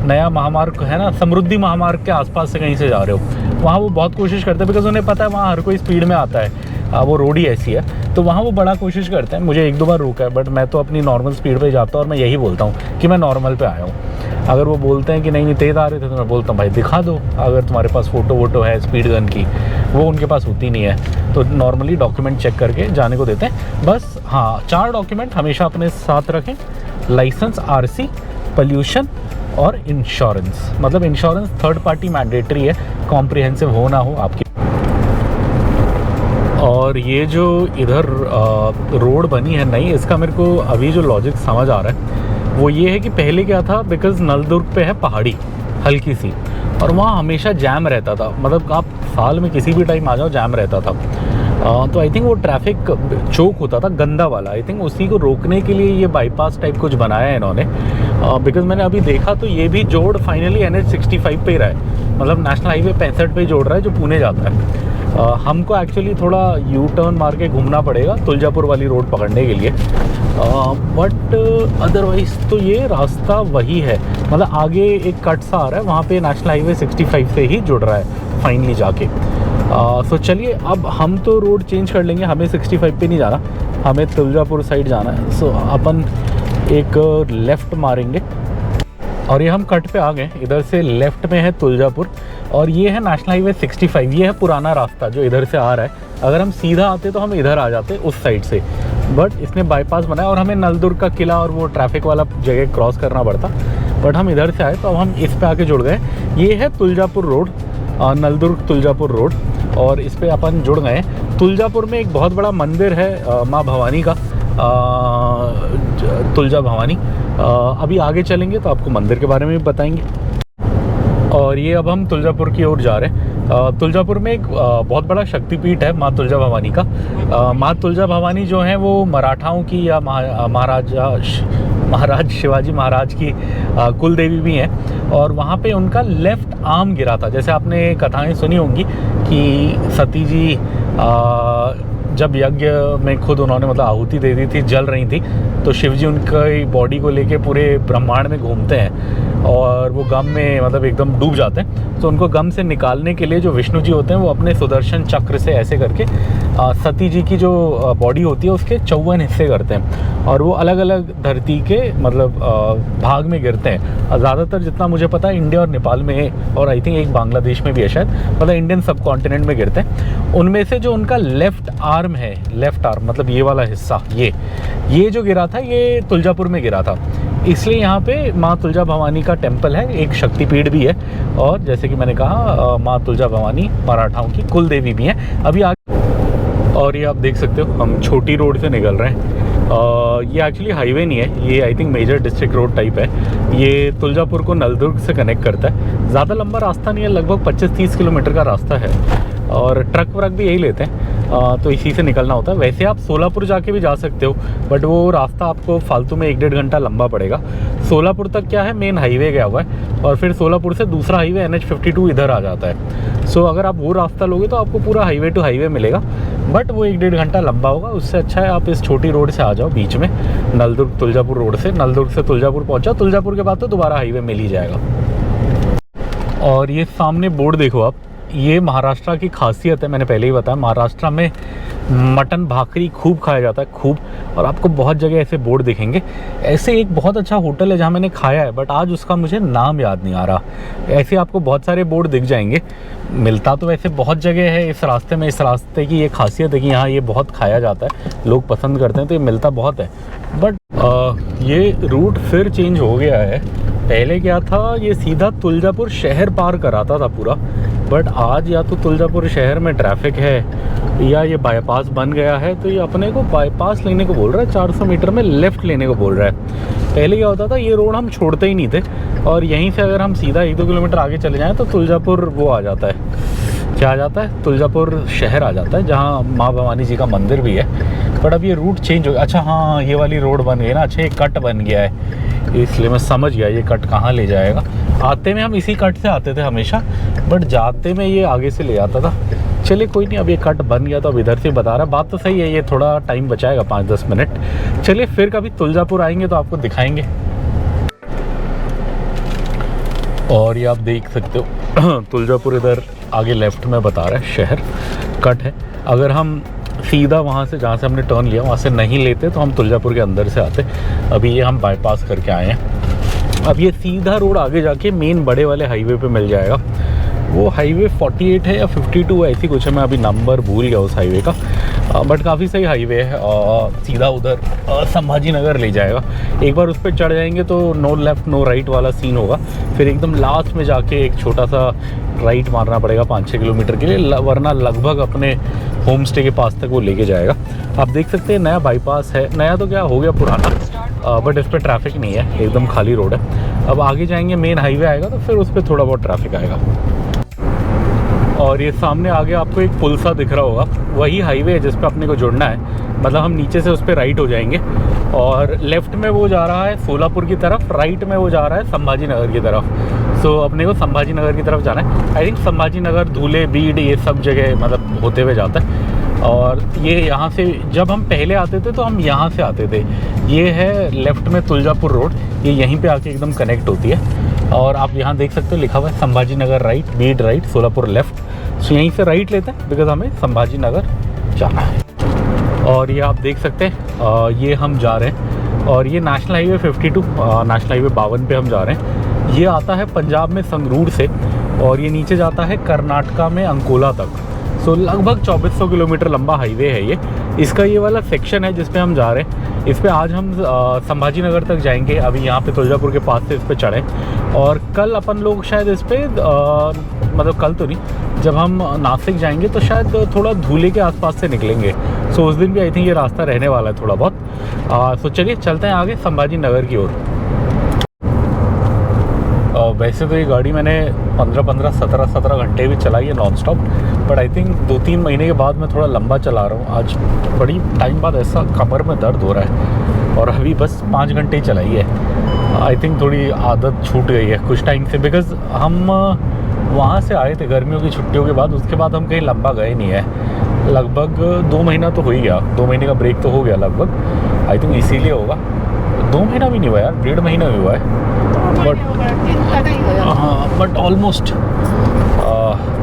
नया महामार्ग है ना, समृद्धि महामार्ग के आसपास से कहीं से जा रहे हो, वहाँ वो बहुत कोशिश करते हैं, बिकॉज उन्हें पता है वहाँ हर कोई स्पीड में आता है, वो रोड ही ऐसी है, तो वहाँ वो बड़ा कोशिश करते हैं। मुझे 1-2 बार रोका है, बट मैं तो अपनी नॉर्मल स्पीड पे जाता हूँ और मैं यही बोलता हूँ कि मैं नॉर्मल पे आया हूँ। अगर वो बोलते हैं कि नहीं तेज़ आ रहे थे तो मैं बोलता हूँ भाई दिखा दो, अगर तुम्हारे पास फ़ोटो वोटो है स्पीड गन की, वो उनके पास होती नहीं है, तो नॉर्मली डॉक्यूमेंट चेक करके जाने को देते हैं बस। हाँ, 4 डॉक्यूमेंट हमेशा अपने साथ रखें, लाइसेंस, आरसी, पोल्यूशन और इंश्योरेंस। मतलब इंश्योरेंस थर्ड पार्टी मैंडेटरी है, कॉम्प्रिहेंसिव हो ना हो आपकी। और ये जो इधर रोड बनी है नई, इसका मेरे को अभी जो लॉजिक समझ आ रहा है वो ये है कि पहले क्या था, बिकॉज नलदुर्ग पे है पहाड़ी हल्की सी, और वहाँ हमेशा जैम रहता था, मतलब आप साल में किसी भी टाइम आ जाओ जैम रहता था। तो आई थिंक वो ट्रैफिक चौक होता था गंदा वाला, आई थिंक उसी को रोकने के लिए ये बाईपास टाइप कुछ बनाया है इन्होंने। बिकॉज मैंने अभी देखा तो ये भी जोड़ फाइनली NH65 पे ही रहा है, मतलब नेशनल हाईवे 65 पे जोड़ रहा है जो पुणे जाता है। हमको एक्चुअली थोड़ा यू टर्न मार के घूमना पड़ेगा तुलजापुर वाली रोड पकड़ने के लिए, बट अदरवाइज़ तो ये रास्ता वही है। मतलब आगे एक कट सा आ रहा है, वहाँ पे नेशनल हाईवे 65 से ही जुड़ रहा है फाइनली जाके। सो चलिए अब हम तो रोड चेंज कर लेंगे, हमें 65 पे नहीं जाना, हमें तुलजापुर साइड जाना है। सो अपन एक लेफ़्ट मारेंगे और ये हम कट पे आ गए। इधर से लेफ़्ट में है तुलजापुर और ये है नेशनल हाईवे 65। ये है पुराना रास्ता जो इधर से आ रहा है। अगर हम सीधा आते तो हम इधर आ जाते उस साइड से, बट इसने बाईपास बनाया और हमें नलदुर्ग का किला और वो ट्रैफिक वाला जगह क्रॉस करना पड़ता, बट हम इधर से आए तो अब हम इस पे आके जुड़ गए। ये है तुलजापुर रोड, नलदुर्ग तुलजापुर रोड, और इस पे अपन जुड़ गए। तुलजापुर में एक बहुत बड़ा मंदिर है माँ भवानी का, तुलजा भवानी। अभी आगे चलेंगे तो आपको मंदिर के बारे में भी बताएंगे। और ये अब हम तुलजापुर की ओर जा रहे हैं। तुलजापुर में एक बहुत बड़ा शक्तिपीठ है माँ तुलजा भवानी का। माँ तुलजा भवानी जो है वो मराठाओं की या महाराज शिवाजी महाराज की कुल देवी भी हैं, और वहाँ पे उनका लेफ़्ट आर्म गिरा था। जैसे आपने कथाएं सुनी होंगी कि सती जी जब यज्ञ में खुद उन्होंने मतलब आहुति दे दी थी, जल रही थी, तो शिव जी उनकी बॉडी को लेके पूरे ब्रह्मांड में घूमते हैं और वो गम में मतलब एकदम डूब जाते हैं। तो उनको गम से निकालने के लिए जो विष्णु जी होते हैं वो अपने सुदर्शन चक्र से ऐसे करके सती जी की जो बॉडी होती है उसके 54 हिस्से करते हैं और वो अलग अलग धरती के मतलब भाग में गिरते हैं। ज़्यादातर जितना मुझे पता है इंडिया और नेपाल में है, और आई थिंक एक बांग्लादेश में भी है शायद, मतलब इंडियन सब कॉन्टिनेंट में गिरते हैं। उनमें से जो उनका लेफ़्ट आर्म है, लेफ़्ट आर्म मतलब ये वाला हिस्सा, ये जो गिरा था ये तुलजापुर में गिरा था। इसलिए यहाँ पे माँ तुलजा भवानी का टेम्पल है, एक शक्तिपीठ भी है, और जैसे कि मैंने कहा माँ तुलजा भवानी मराठाओं की कुल देवी भी हैं। अभी आगे और ये आप देख सकते हो हम छोटी रोड से निकल रहे हैं। ये एक्चुअली हाईवे नहीं है, ये I think major district road type है। ये तुलजापुर को नलदुर्ग से कनेक्ट करता है। ज़्यादा लंबा रास्ता नहीं है, लगभग 25-30 किलोमीटर का रास्ता है, और ट्रक व्रक भी यही लेते हैं, तो इसी से निकलना होता है। वैसे आप सोलापुर जाके भी जा सकते हो, बट वो रास्ता आपको फालतू में 1-1.5 घंटा लंबा पड़ेगा। सोलापुर तक क्या है, मेन हाईवे गया हुआ है, और फिर सोलापुर से दूसरा हाईवे NH52 इधर आ जाता है। सो अगर आप वो रास्ता लोगे तो आपको पूरा हाईवे टू हाईवे मिलेगा, बट वो 1-1.5 घंटा लंबा होगा। उससे अच्छा है आप इस छोटी रोड से आ जाओ बीच में, नलदुर्ग तुलजापुर रोड से। नलदुर्ग से तुलजापुर पहुँचा, तुलजापुर के बाद तो दोबारा हाईवे मिल ही जाएगा। और ये सामने बोर्ड देखो आप, ये महाराष्ट्र की खासियत है, मैंने पहले ही बताया। महाराष्ट्र में मटन भाकरी खूब खाया जाता है, खूब, और आपको बहुत जगह ऐसे बोर्ड दिखेंगे। ऐसे एक बहुत अच्छा होटल है जहाँ मैंने खाया है, बट आज उसका मुझे नाम याद नहीं आ रहा। ऐसे आपको बहुत सारे बोर्ड दिख जाएंगे। मिलता तो वैसे बहुत जगह है इस रास्ते में। इस रास्ते की ये खासियत है कि यहाँ ये बहुत खाया जाता है, लोग पसंद करते हैं, तो ये मिलता बहुत है। बट ये रूट फिर चेंज हो गया है। पहले क्या था, ये सीधा तुलजापुर शहर पार कराता था पूरा, बट आज या तो तुलजापुर शहर में ट्रैफिक है या ये बाईपास बन गया है, तो ये अपने को बाईपास लेने को बोल रहा है। 400 मीटर में लेफ़्ट लेने को बोल रहा है। पहले क्या होता था, ये रोड हम छोड़ते ही नहीं थे, और यहीं से अगर हम सीधा 1-2 किलोमीटर आगे चले जाएँ तो तुलजापुर वो आ जाता है, क्या आ जाता है, तुलजापुर शहर आ जाता है, जहाँ माँ भवानी जी का मंदिर भी है। बट अब ये रूट चेंज हो गया। अच्छा हाँ, ये वाली रोड बन गई ना, अच्छा ये कट बन गया है, इसलिए मैं समझ गया ये कट कहाँ ले जाएगा। आते में हम इसी कट से आते थे हमेशा, बट जाते में ये आगे से ले आता था। चलिए कोई नहीं, अब ये कट बन गया तो अब इधर से बता रहा है। बात तो सही है, ये थोड़ा टाइम बचाएगा, 5-10 मिनट। चलिए फिर कभी तुलजापुर आएंगे तो आपको दिखाएंगे। और ये आप देख सकते हो तुलजापुर इधर आगे लेफ़्ट में बता रहा है, शहर कट है। अगर हम सीधा वहाँ से जहाँ से हमने टर्न लिया वहाँ से नहीं लेते तो हम तुलजापुर के अंदर से आते। अभी ये हम बाईपास करके आए हैं। अब ये सीधा रोड आगे जाके मेन बड़े वाले हाईवे पे मिल जाएगा। वो हाईवे 48 है या 52 है, ऐसी कुछ है, मैं अभी नंबर भूल गया उस हाईवे का, बट काफ़ी सही हाईवे है। सीधा उधर संभाजी नगर ले जाएगा। एक बार उस पर चढ़ जाएंगे तो नो लेफ़्ट नो राइट वाला सीन होगा। फिर एकदम लास्ट में जाके एक छोटा सा राइट मारना पड़ेगा 5-6 किलोमीटर के लिए, वरना लगभग अपने होम स्टे के पास तक वो लेके जाएगा। आप देख सकते हैं नया बाईपास है, नया तो क्या हो गया पुराना, बट इस पर ट्रैफिक नहीं है, एकदम खाली रोड है। अब आगे जाएंगे मेन हाईवे आएगा तो फिर उस पर थोड़ा बहुत ट्रैफिक आएगा। और ये सामने आगे आपको एक पुल सा दिख रहा होगा, वही हाईवे है जिस पे अपने को जुड़ना है। मतलब हम नीचे से उस पर राइट हो जाएंगे और लेफ़्ट में वो जा रहा है सोलापुर की तरफ, राइट में वो जा रहा है संभाजी नगर की तरफ। सो अपने को संभाजी नगर की तरफ जाना है। आई थिंक संभाजी नगर, धूले, बीड, ये सब जगह मतलब होते हुए जाता है। और ये यहाँ से जब हम पहले आते थे तो हम यहाँ से आते थे। ये है लेफ़्ट में तुलजापुर रोड, ये यहीं पे आके एकदम कनेक्ट होती है। और आप यहाँ देख सकते हो लिखा हुआ है Sambhaji Nagar right, Beed right, Solapur left. So यहीं से राइट लेते हैं बिकॉज हमें संभाजी नगर जाना है। और ये आप देख सकते हैं ये हम जा रहे हैं और ये नेशनल हाईवे 52, नेशनल हाईवे 52 पे हम जा रहे हैं। ये आता है पंजाब में संगरूर से और ये नीचे जाता है कर्नाटका में अंकोला तक। सो लगभग 2400 किलोमीटर लंबा हाईवे है ये। इसका ये वाला सेक्शन है जिस पे हम जा रहे हैं। इस पे आज हम संभाजी नगर तक जाएंगे। अभी यहाँ पे तुलजापुर के पास से इस पे चढ़े और कल अपन लोग शायद इस पे मतलब कल तो नहीं, जब हम नासिक जाएंगे तो शायद थोड़ा धूले के आसपास से निकलेंगे। सो उस दिन भी आई थिंक ये रास्ता रहने वाला है थोड़ा बहुत। सो चलिए चलते हैं आगे संभाजी नगर की ओर। वैसे तो ये गाड़ी मैंने 15 17 घंटे भी चलाई है non stop, but I think 2-3 महीने के बाद मैं थोड़ा लंबा चला रहा हूँ। आज बड़ी टाइम बाद ऐसा कमर में दर्द हो रहा है और अभी बस 5 घंटे ही चलाई है। आई थिंक थोड़ी आदत छूट गई है कुछ टाइम से, बिकॉज़ हम वहाँ से आए थे गर्मियों की छुट्टियों के बाद। उसके बाद हम कहीं लंबा गए नहीं है। लगभग 2 महीना तो हो ही गया, 2 महीने का ब्रेक तो हो गया लगभग। आई थिंक इसीलिए होगा। 2 महीना भी नहीं हुआ यार, 1.5 महीना भी हुआ है, बट ऑलमोस्ट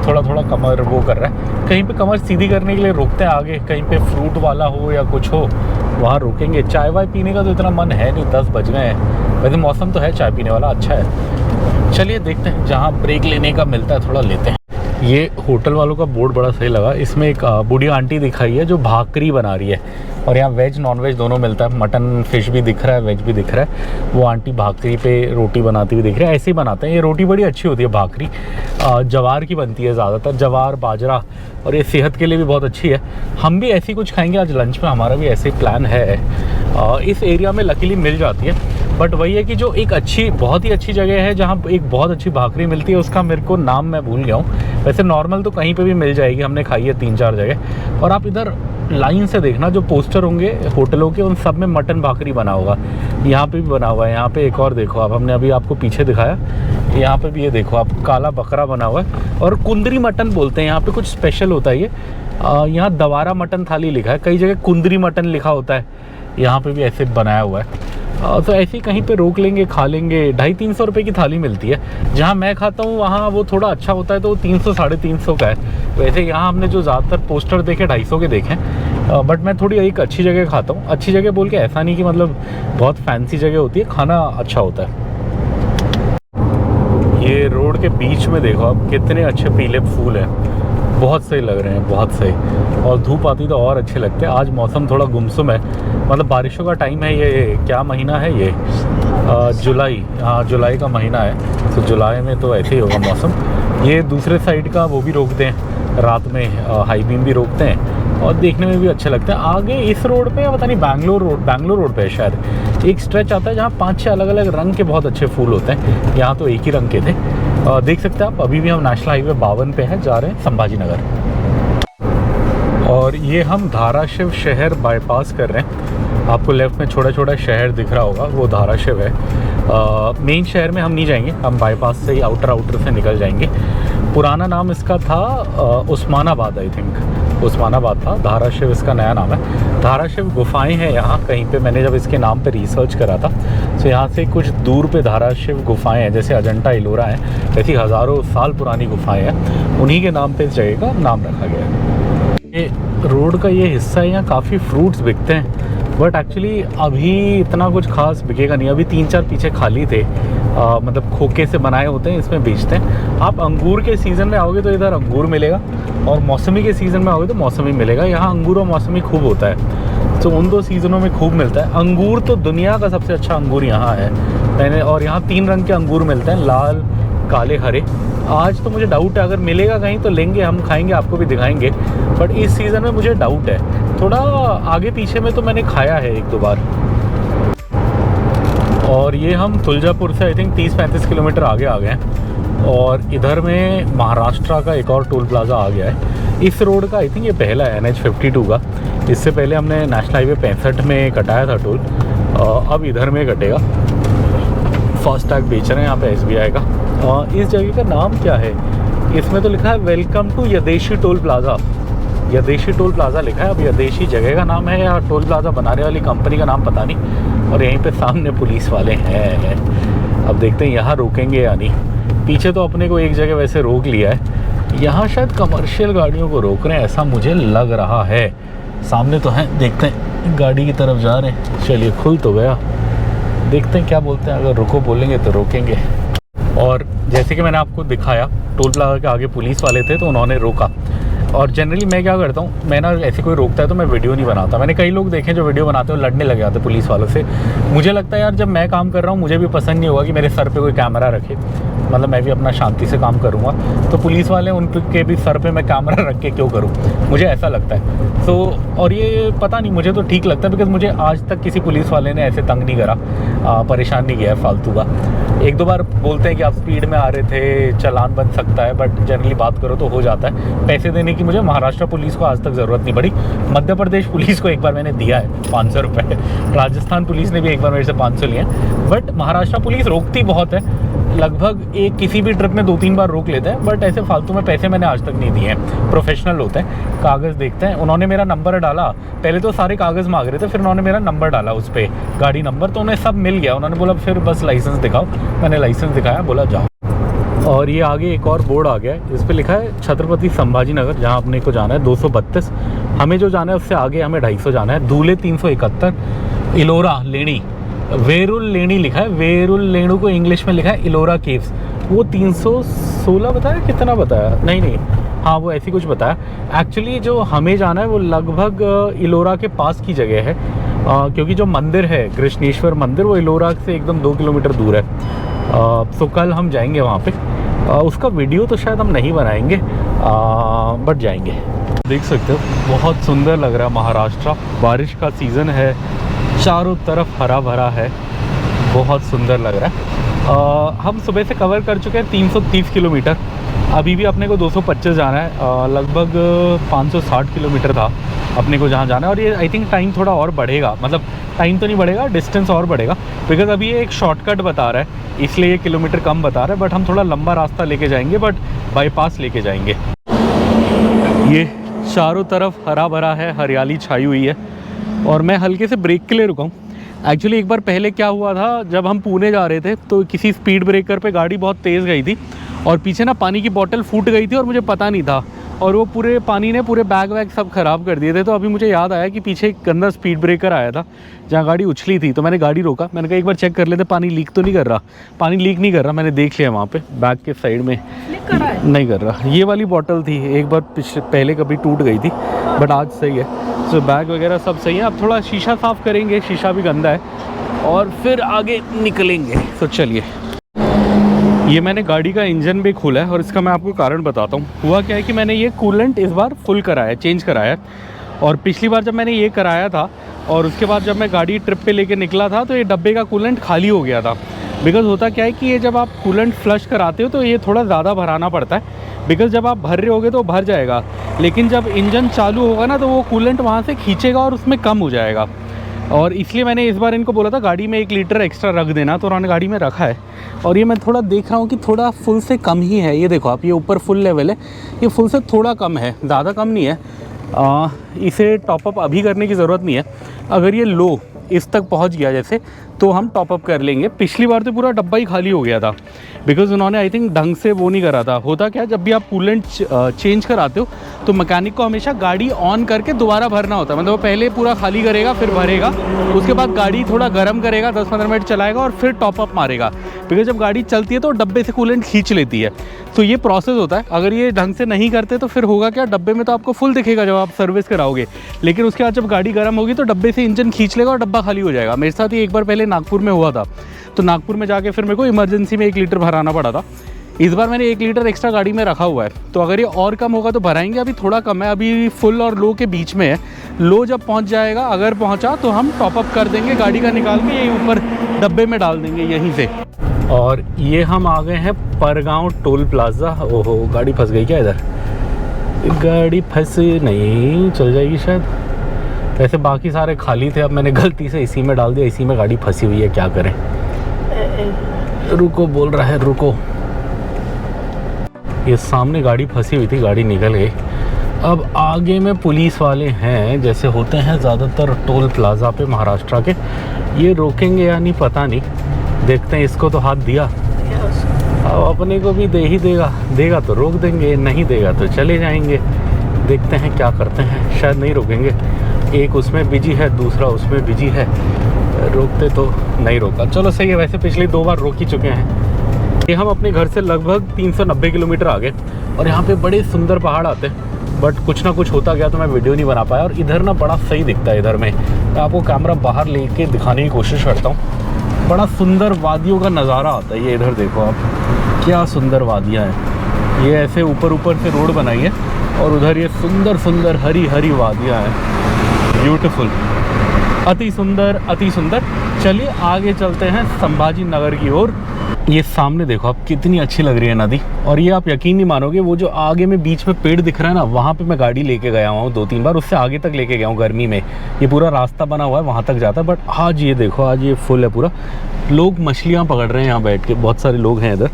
थोड़ा थोड़ा कमर वो कर रहा है। कहीं पे कमर सीधी करने के लिए रुकते हैं आगे, कहीं पे फ्रूट वाला हो या कुछ हो वहाँ रुकेंगे। चाय वाय पीने का तो इतना मन है नहीं, 10 बज गए हैं। वैसे मौसम तो है चाय पीने वाला, अच्छा है। चलिए देखते हैं, जहाँ ब्रेक लेने का मिलता है थोड़ा लेते हैं। ये होटल वालों का बोर्ड बड़ा सही लगा। इसमें एक बूढ़ी आंटी दिखाई है जो भाकरी बना रही है और यहाँ वेज नॉन वेज दोनों मिलता है। मटन फिश भी दिख रहा है, वेज भी दिख रहा है। वो आंटी भाकरी पे रोटी बनाती हुई दिख रही है। ऐसे ही बनाते हैं, ये रोटी बड़ी अच्छी होती है भाकरी। जवार की बनती है ज़्यादातर, जवार बाजरा, और ये सेहत के लिए भी बहुत अच्छी है। हम भी ऐसी कुछ खाएंगे आज लंच में, हमारा भी ऐसे प्लान है। इस एरिया में लकीली मिल जाती है, बट वही है कि जो एक अच्छी, बहुत ही अच्छी जगह है जहाँ एक बहुत अच्छी भाकरी मिलती है, उसका मेरे को नाम मैं भूल गया हूँ। वैसे नॉर्मल तो कहीं पे भी मिल जाएगी, हमने खाई है 3-4 जगह। और आप इधर लाइन से देखना, जो पोस्टर होंगे होटलों के उन सब में मटन भाकरी बना होगा। यहाँ पे भी बना हुआ है, यहाँ पे एक और देखो आप, हमने अभी आपको पीछे दिखाया, यहाँ पे भी ये देखो आप, काला बकरा बना हुआ है और कुंदरी मटन बोलते हैं यहाँ पे। कुछ स्पेशल होता है ये। यहाँ दवारा मटन थाली लिखा है, कई जगह कुंदरी मटन लिखा होता है, यहाँ पे भी ऐसे बनाया हुआ है। तो ऐसे ही कहीं पे रोक लेंगे, खा लेंगे। 250-300 रुपये की थाली मिलती है। जहाँ मैं खाता हूँ वहाँ वो थोड़ा अच्छा होता है तो वो 300-350 का है। वैसे यहाँ हमने जो ज़्यादातर पोस्टर देखे 250 के देखे, बट मैं थोड़ी एक अच्छी जगह खाता हूँ। अच्छी जगह बोल के ऐसा नहीं कि मतलब बहुत फैंसी जगह होती है, खाना अच्छा होता है। ये रोड के बीच में देखो आप, कितने अच्छे पीले फूल हैं, बहुत सही लग रहे हैं, बहुत सही। और धूप आती तो और अच्छे लगते हैं। आज मौसम थोड़ा गुमसुम है, मतलब बारिशों का टाइम है। ये क्या महीना है ये? जुलाई। हाँ, जुलाई का महीना है, तो जुलाई में तो ऐसे ही होगा मौसम। ये दूसरे साइड का वो भी रोकते हैं रात में, हाई बीम भी रोकते हैं और देखने में भी अच्छे लगते हैं। आगे इस रोड पे पता नहीं बैंगलोर रोड पे है शायद, एक स्ट्रेच आता है जहाँ 5-6 अलग अलग रंग के बहुत अच्छे फूल होते हैं। यहाँ तो एक ही रंग के थे। देख सकते हैं आप, अभी भी हम नेशनल हाईवे 52 पे हैं, जा रहे हैं संभाजी नगर। और ये हम धाराशिव शहर बाईपास कर रहे हैं। आपको लेफ़्ट में छोटा छोटा शहर दिख रहा होगा, वो धाराशिव है। मेन शहर में हम नहीं जाएंगे, हम बाईपास से ही आउटर से निकल जाएंगे। पुराना नाम इसका था उस्मानाबाद, आई थिंक उस्मानाबाद था। धाराशिव इसका नया नाम है। धाराशिव गुफाएं हैं यहाँ कहीं पे, मैंने जब इसके नाम पे रिसर्च करा था। तो यहाँ से कुछ दूर पे धाराशिव गुफाएं हैं, जैसे अजंता इलोरा है, ऐसी हज़ारों साल पुरानी गुफाएं हैं। उन्हीं के नाम पे इस जगह का नाम रखा गया है। ये रोड का ये हिस्सा है, यहाँ काफ़ी फ्रूट्स बिकते हैं, बट एक्चुअली अभी इतना कुछ खास बिकेगा नहीं। अभी 3-4 पीछे खाली थे, मतलब खोखे से बनाए होते हैं, इसमें बेचते हैं। आप अंगूर के सीज़न में आओगे तो इधर अंगूर मिलेगा, और मौसमी के सीज़न में आओगे तो मौसमी मिलेगा। यहाँ अंगूर और मौसमी खूब होता है, तो उन 2 सीज़नों में खूब मिलता है। अंगूर तो दुनिया का सबसे अच्छा अंगूर यहाँ है मैंने, और यहाँ 3 रंग के अंगूर मिलते हैं, लाल, काले, हरे। आज तो मुझे डाउट है, अगर मिलेगा कहीं तो लेंगे, हम खाएंगे, आपको भी दिखाएंगे, बट इस सीज़न में मुझे डाउट है। थोड़ा आगे पीछे में तो मैंने खाया है 1-2 बार। और ये हम तुलजापुर से आई थिंक 30-35 किलोमीटर आगे आ गए हैं। और इधर में महाराष्ट्र का एक और टोल प्लाज़ा आ गया है। इस रोड का आई थिंक ये पहला है NH 52 का। इससे पहले हमने नेशनल हाईवे 65 में कटाया था टोल, अब इधर में कटेगा। फास्टैग बेच रहे हैं यहाँ पे SBI का। इस जगह का नाम क्या है? इसमें तो लिखा है welcome to Yadeshi toll plaza. Yadeshi toll plaza लिखा है। अब यदेशी जगह का नाम है या टोल प्लाज़ा बनाने वाली कंपनी का नाम पता नहीं। और यहीं पे सामने पुलिस वाले हैं। अब देखते हैं यहाँ रोकेंगे या नहीं। पीछे तो अपने को एक जगह वैसे रोक लिया है, यहाँ शायद कमर्शियल गाड़ियों को रोक रहे हैं, ऐसा मुझे लग रहा है। सामने तो हैं, देखते हैं, गाड़ी की तरफ जा रहे हैं। चलिए, खुल तो गया, देखते हैं क्या बोलते हैं। अगर रुको बोलेंगे तो रोकेंगे। और जैसे कि मैंने आपको दिखाया, टोल प्लाज़ा के आगे पुलिस वाले थे तो उन्होंने रोका। और जनरली मैं क्या करता हूँ, मैं ना ऐसे कोई रोकता है तो मैं वीडियो नहीं बनाता। मैंने कई लोग देखे जो वीडियो बनाते हो लड़ने लग जाते पुलिस वालों से। मुझे लगता है यार, जब मैं काम कर रहा हूँ मुझे भी पसंद नहीं होगा कि मेरे सर पे कोई कैमरा रखे। मतलब मैं भी अपना शांति से काम करूँगा, तो पुलिस वाले उनके भी सर पे मैं कैमरा रख के क्यों करूँ, मुझे ऐसा लगता है। तो और ये पता नहीं, मुझे तो ठीक लगता है, बिकॉज मुझे आज तक किसी पुलिस वाले ने ऐसे तंग नहीं करा, परेशान नहीं किया है फालतू का। एक दो बार बोलते हैं कि आप स्पीड में आ रहे थे, चालान बन सकता है, बट जनरली बात करो तो हो जाता है। पैसे देने की मुझे महाराष्ट्र पुलिस को आज तक ज़रूरत नहीं पड़ी। मध्य प्रदेश पुलिस को एक बार मैंने दिया है 500 रुपये। राजस्थान पुलिस ने भी एक बार मेरे से 500 लिए हैं। बट महाराष्ट्र पुलिस रोकती बहुत है, लगभग एक किसी भी ट्रिप में 2-3 बार रोक लेते हैं। बट ऐसे फालतू में पैसे मैंने आज तक नहीं दिए हैं। प्रोफेशनल होते हैं, कागज़ देखते हैं। उन्होंने मेरा नंबर डाला, पहले तो सारे कागज़ मांग रहे थे, फिर उन्होंने मेरा नंबर डाला उस पर, गाड़ी नंबर, तो उन्हें सब मिल गया। उन्होंने बोला फिर बस लाइसेंस दिखाओ। मैंने लाइसेंस दिखाया, बोला जाओ। और ये आगे एक और बोर्ड आ गया है, इस पर लिखा है छत्रपति संभाजी नगर, जहाँ अपने को जाना है 232। हमें जो जाना है उससे आगे हमें 250 जाना है। धूले 371, इलोरा लेणी, वेरुल लेणी लिखा है। वेरुल लेणू को इंग्लिश में लिखा है इलोरा केव्स। वो 316 बताया, कितना बताया, नहीं हाँ वो ऐसी कुछ बताया। एक्चुअली जो हमें जाना है वो लगभग इलोरा के पास की जगह है, क्योंकि जो मंदिर है कृष्णेश्वर मंदिर, वो इलोरा से एकदम 2 किलोमीटर दूर है। तो कल हम जाएंगे वहाँ पे। उसका वीडियो तो शायद हम नहीं बनाएंगे, बट जाएंगे। देख सकते हो बहुत सुंदर लग रहा है महाराष्ट्र। बारिश का सीज़न है, चारों तरफ हरा भरा है, बहुत सुंदर लग रहा है। हम सुबह से कवर कर चुके हैं 330 किलोमीटर। अभी भी अपने को 225 जाना है। लगभग 560 किलोमीटर था अपने को जहाँ जाना है। और ये आई थिंक टाइम थोड़ा और बढ़ेगा, मतलब टाइम तो नहीं बढ़ेगा, डिस्टेंस और बढ़ेगा, बिकॉज अभी ये एक शॉर्टकट बता रहा है, इसलिए ये किलोमीटर कम बता रहा है। बट हम थोड़ा लंबा रास्ता लेके जाएंगे, बट बाईपास लेके जाएंगे। ये चारों तरफ हरा भरा है, हरियाली छाई हुई है। और मैं हल्के से ब्रेक के लिए रुका हूँ। एक्चुअली एक बार पहले क्या हुआ था, जब हम पुणे जा रहे थे तो किसी स्पीड ब्रेकर पे गाड़ी बहुत तेज़ गई थी और पीछे ना पानी की बोतल फूट गई थी और मुझे पता नहीं था, और वो पूरे पानी ने पूरे बैग वैग सब ख़राब कर दिए थे। तो अभी मुझे याद आया कि पीछे एक गंदा स्पीड ब्रेकर आया था जहाँ गाड़ी उछली थी, तो मैंने गाड़ी रोका। मैंने कहा एक बार चेक कर लेते पानी लीक तो नहीं कर रहा। पानी लीक नहीं कर रहा, मैंने देख लिया वहाँ पे बैग के साइड में नहीं कर रहा। ये वाली बॉटल थी, एक बार पहले कभी टूट गई थी, बट आज सही है। तो बैग वगैरह सब सही है। अब थोड़ा शीशा साफ़ करेंगे, शीशा भी गंदा है, और फिर आगे निकलेंगे। तो चलिए, ये मैंने गाड़ी का इंजन भी खोला है और इसका मैं आपको कारण बताता हूँ। हुआ क्या है कि मैंने ये कूलेंट इस बार फुल कराया, चेंज कराया है। और पिछली बार जब मैंने ये कराया था और उसके बाद जब मैं गाड़ी ट्रिप पे लेके निकला था तो ये डब्बे का कूलेंट खाली हो गया था। बिकॉज़ होता क्या है कि ये जब आप कूलेंट फ्लश कराते हो तो ये थोड़ा ज़्यादा भराना पड़ता है, बिकॉज़ जब आप भर रहे होगे तो भर जाएगा, लेकिन जब इंजन चालू होगा ना तो वो कूलेंट वहाँ से खींचेगा और उसमें कम हो जाएगा। और इसलिए मैंने इस बार इनको बोला था गाड़ी में 1 लीटर एक्स्ट्रा रख देना, तो उन्होंने गाड़ी में रखा है। और ये मैं थोड़ा देख रहा हूँ कि थोड़ा फुल से कम ही है। ये देखो आप, ये ऊपर फुल लेवल है, ये फुल से थोड़ा कम है, ज़्यादा कम नहीं है। इसे टॉपअप अभी करने की ज़रूरत नहीं है। अगर ये लो इस तक पहुंच गया जैसे, तो हम टॉपअप कर लेंगे। पिछली बार तो पूरा डब्बा ही खाली हो गया था, बिकॉज़ उन्होंने आई थिंक ढंग से वो नहीं करा था। होता क्या, जब भी आप कूलेंट चेंज कराते हो तो मैकेनिक को हमेशा गाड़ी ऑन करके दोबारा भरना होता है। मतलब वो पहले पूरा खाली करेगा, फिर भरेगा, उसके बाद गाड़ी थोड़ा गर्म करेगा, 10-15 मिनट चलाएगा और फिर टॉपअप मारेगा। बिकॉज जब गाड़ी चलती है तो डब्बे से कूलेंट खींच लेती है, तो ये प्रोसेस होता है। अगर ये ढंग से नहीं करते तो फिर होगा क्या, डब्बे में तो आपको फुल दिखेगा जब आप सर्विस कराओगे, लेकिन उसके बाद जब गाड़ी गर्म होगी तो डब्बे से इंजन खींच लेगा और डब्बा खाली हो जाएगा। मेरे साथ ही एक बार पहले नागपुर में हुआ था, तो नागपुर में जाके फिर मेरे को इमरजेंसी में 1 लीटर भराना पड़ा था। इस बार मैंने 1 लीटर एक्स्ट्रा गाड़ी में रखा हुआ है, तो अगर ये और कम होगा तो भराएंगे। अभी थोड़ा कम है, अभी फुल और लो के बीच में है। लो जब पहुंच जाएगा, अगर पहुंचा तो हम टॉपअप कर देंगे, गाड़ी का निकाल के यही ऊपर डब्बे में डाल देंगे यहीं से। और ये हम आ गए हैं परगांव टोल प्लाज़ा। ओहो, गाड़ी फंस गई क्या इधर? गाड़ी फंस नहीं, चल जाएगी शायद। वैसे बाकी सारे खाली थे, अब मैंने गलती से इसी में डाल दिया। इसी में गाड़ी फंसी हुई है, क्या करें। रुको बोल रहा है, रुको। ये सामने गाड़ी फंसी हुई थी, गाड़ी निकल गई। अब आगे में पुलिस वाले हैं, जैसे होते हैं ज़्यादातर टोल प्लाज़ा पे महाराष्ट्र के। ये रोकेंगे या नहीं पता नहीं, देखते हैं। इसको तो हाथ दिया, अब अपने को भी दे ही देगा। देगा तो रोक देंगे, नहीं देगा तो चले जाएंगे। देखते हैं क्या करते हैं, शायद नहीं रोकेंगे। एक उसमें बिजी है, दूसरा उसमें बिजी है, रोकते तो नहीं रोका। चलो सही है, वैसे पिछली 2 बार रोक ही चुके हैं। ये हम अपने घर से लगभग 390 किलोमीटर आगे, और यहाँ पे बड़े सुंदर पहाड़ आते हैं, बट कुछ ना कुछ होता गया तो मैं वीडियो नहीं बना पाया। और इधर ना बड़ा सही दिखता है। इधर में मैं आपको कैमरा बाहर लेके दिखाने की कोशिश करता हूँ। बड़ा सुंदर वादियों का नज़ारा आता है। ये इधर देखो आप, क्या सुंदर वादियाँ हैं। ये ऐसे ऊपर ऊपर से रोड बनाई है, और उधर ये सुंदर सुंदर हरी हरी वादियाँ हैं। ब्यूटीफुल, अति सुंदर, अति सुंदर। चलिए आगे चलते हैं संभाजी नगर की ओर। ये सामने देखो आप, कितनी अच्छी लग रही है नदी। और ये आप यकीन नहीं मानोगे, वो जो आगे में बीच में पेड़ दिख रहा है ना, वहाँ पे मैं गाड़ी लेके गया हूँ 2-3 बार। उससे आगे तक लेके गया हूँ गर्मी में। ये पूरा रास्ता बना हुआ है, वहाँ तक जाता है। बट आज ये देखो, आज ये फुल है पूरा। लोग मछलियाँ पकड़ रहे हैं यहाँ बैठ के, बहुत सारे लोग हैं इधर।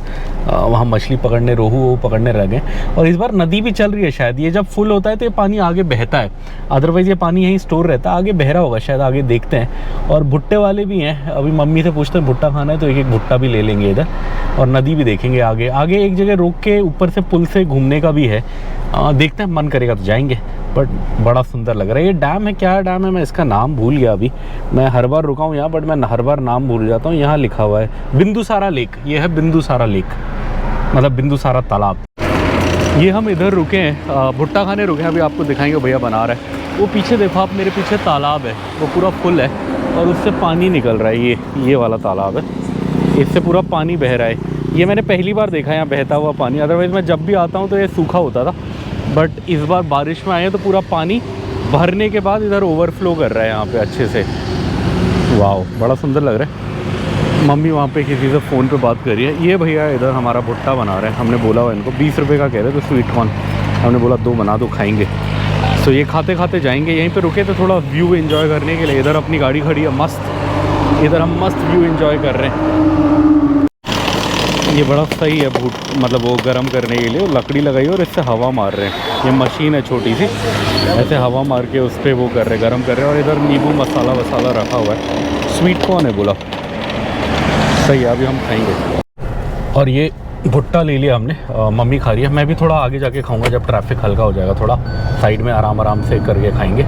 वहाँ मछली पकड़ने, रोहू पकड़ने रह गए। और इस बार नदी भी चल रही है शायद। ये जब फुल होता है तो ये पानी आगे बहता है, अदरवाइज़ ये पानी यहीं स्टोर रहता है। आगे बह रहा होगा शायद, आगे देखते हैं। और भुट्टे वाले भी हैं। अभी मम्मी से पूछते हैं भुट्टा खाना है तो एक भुट्टा भी ले लेंगे इधर। और नदी भी देखेंगे आगे। आगे एक जगह रोक के ऊपर से पुल से घूमने का भी है। देखते हैं, मन करेगा तो जाएंगे। बट बड़ा सुंदर लग रहा है। ये डैम है, क्या डैम है मैं इसका नाम भूल गया अभी। मैं हर बार रुका हूँ यहाँ, बट मैं हर बार नाम भूल जाता हूँ। यहाँ लिखा हुआ है बिंदुसारा लेक। ये है बिंदुसारा लेक, मतलब बिंदुसारा तालाब। ये हम इधर रुके हैं, भुट्टा खाने रुके हैं। अभी आपको दिखाएंगे, भैया बना रहा है। वो पीछे देखो आप, मेरे पीछे तालाब है, वो पूरा फुल है और उससे पानी निकल रहा है। ये वाला तालाब है, इससे पूरा पानी बह रहा है। ये मैंने पहली बार देखा है यहाँ बहता हुआ पानी। अदरवाइज़ मैं जब भी आता हूँ तो ये सूखा होता था, बट इस बार बारिश में आए हैं तो पूरा पानी भरने के बाद इधर ओवरफ्लो कर रहा है यहाँ पे अच्छे से। वाह, बड़ा सुंदर लग रहा है। मम्मी वहाँ पे किसी से फ़ोन पे बात कर रही है। ये भैया इधर हमारा भुट्टा बना रहे हैं। हमने बोला हुआ इनको 20 रुपये का कह रहे थे स्वीट कॉर्न। हमने बोला 2 बना दो, खाएंगे। तो ये खाते खाते जाएंगे। यहीं पे रुके थे थोड़ा व्यू एंजॉय करने के लिए। इधर अपनी गाड़ी खड़ी है मस्त, इधर हम मस्त व्यू एंजॉय कर रहे हैं। ये बड़ा सही है मतलब वो गर्म करने के लिए लकड़ी लगाई और इससे हवा मार रहे हैं। ये मशीन है छोटी सी, ऐसे हवा मार के उस पर वो कर रहे, गर्म कर रहे हैं। और इधर नींबू मसाला वसाला रखा हुआ है। स्वीट कॉर्न है बोला, सही है, अभी हम खाएंगे। और ये भुट्टा ले लिया हमने, मम्मी खा रही है। मैं भी थोड़ा आगे जाके खाऊंगा जब ट्रैफिक हल्का हो जाएगा। थोड़ा साइड में आराम आराम से करके खाएंगे।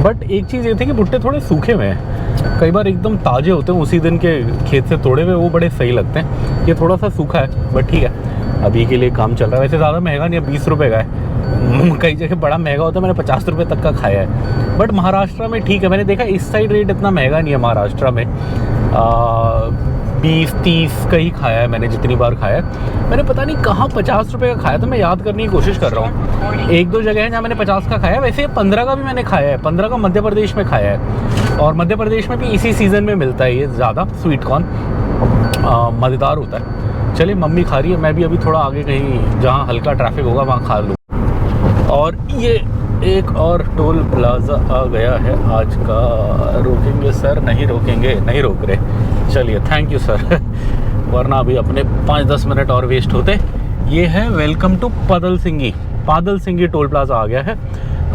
बट एक चीज़ ये थी कि भुट्टे थोड़े सूखे हुए हैं। कई बार एकदम ताज़े होते हैं, उसी दिन के खेत से तोड़े हुए, वो बड़े सही लगते हैं। ये थोड़ा सा सूखा है, बट ठीक है, अभी के लिए काम चल रहा है। वैसे ज़्यादा महंगा नहीं है, 20 रुपये का है। कई जगह बड़ा महंगा होता है, मैंने 50 रुपये तक का खाया है। बट महाराष्ट्र में ठीक है, मैंने देखा इस साइड रेट इतना महंगा नहीं है महाराष्ट्र में। 20-30 का ही खाया है मैंने, जितनी बार खाया है। मैंने पता नहीं कहाँ 50 रुपये का खाया था, मैं याद करने की कोशिश कर रहा हूँ। 1-2 जगह है जहाँ मैंने 50 का खाया है। वैसे 15 का भी मैंने खाया है, 15 का मध्य प्रदेश में खाया है। और मध्य प्रदेश में भी इसी सीज़न में मिलता है ये ज़्यादा स्वीट कॉर्न, मज़ेदार होता है। चलिए मम्मी खा रही है, मैं भी अभी थोड़ा आगे कहीं जहाँ हल्का ट्रैफिक होगा वहाँ खा लूँ। और ये एक और टोल प्लाज़ा आ गया है आज का। रोकेंगे सर? नहीं रोकेंगे, नहीं रोक रहे। चलिए, थैंक यू सर। वरना अभी अपने 5-10 मिनट और वेस्ट होते। ये है वेलकम टू पादल सिंगी टोल प्लाज़ा आ गया है।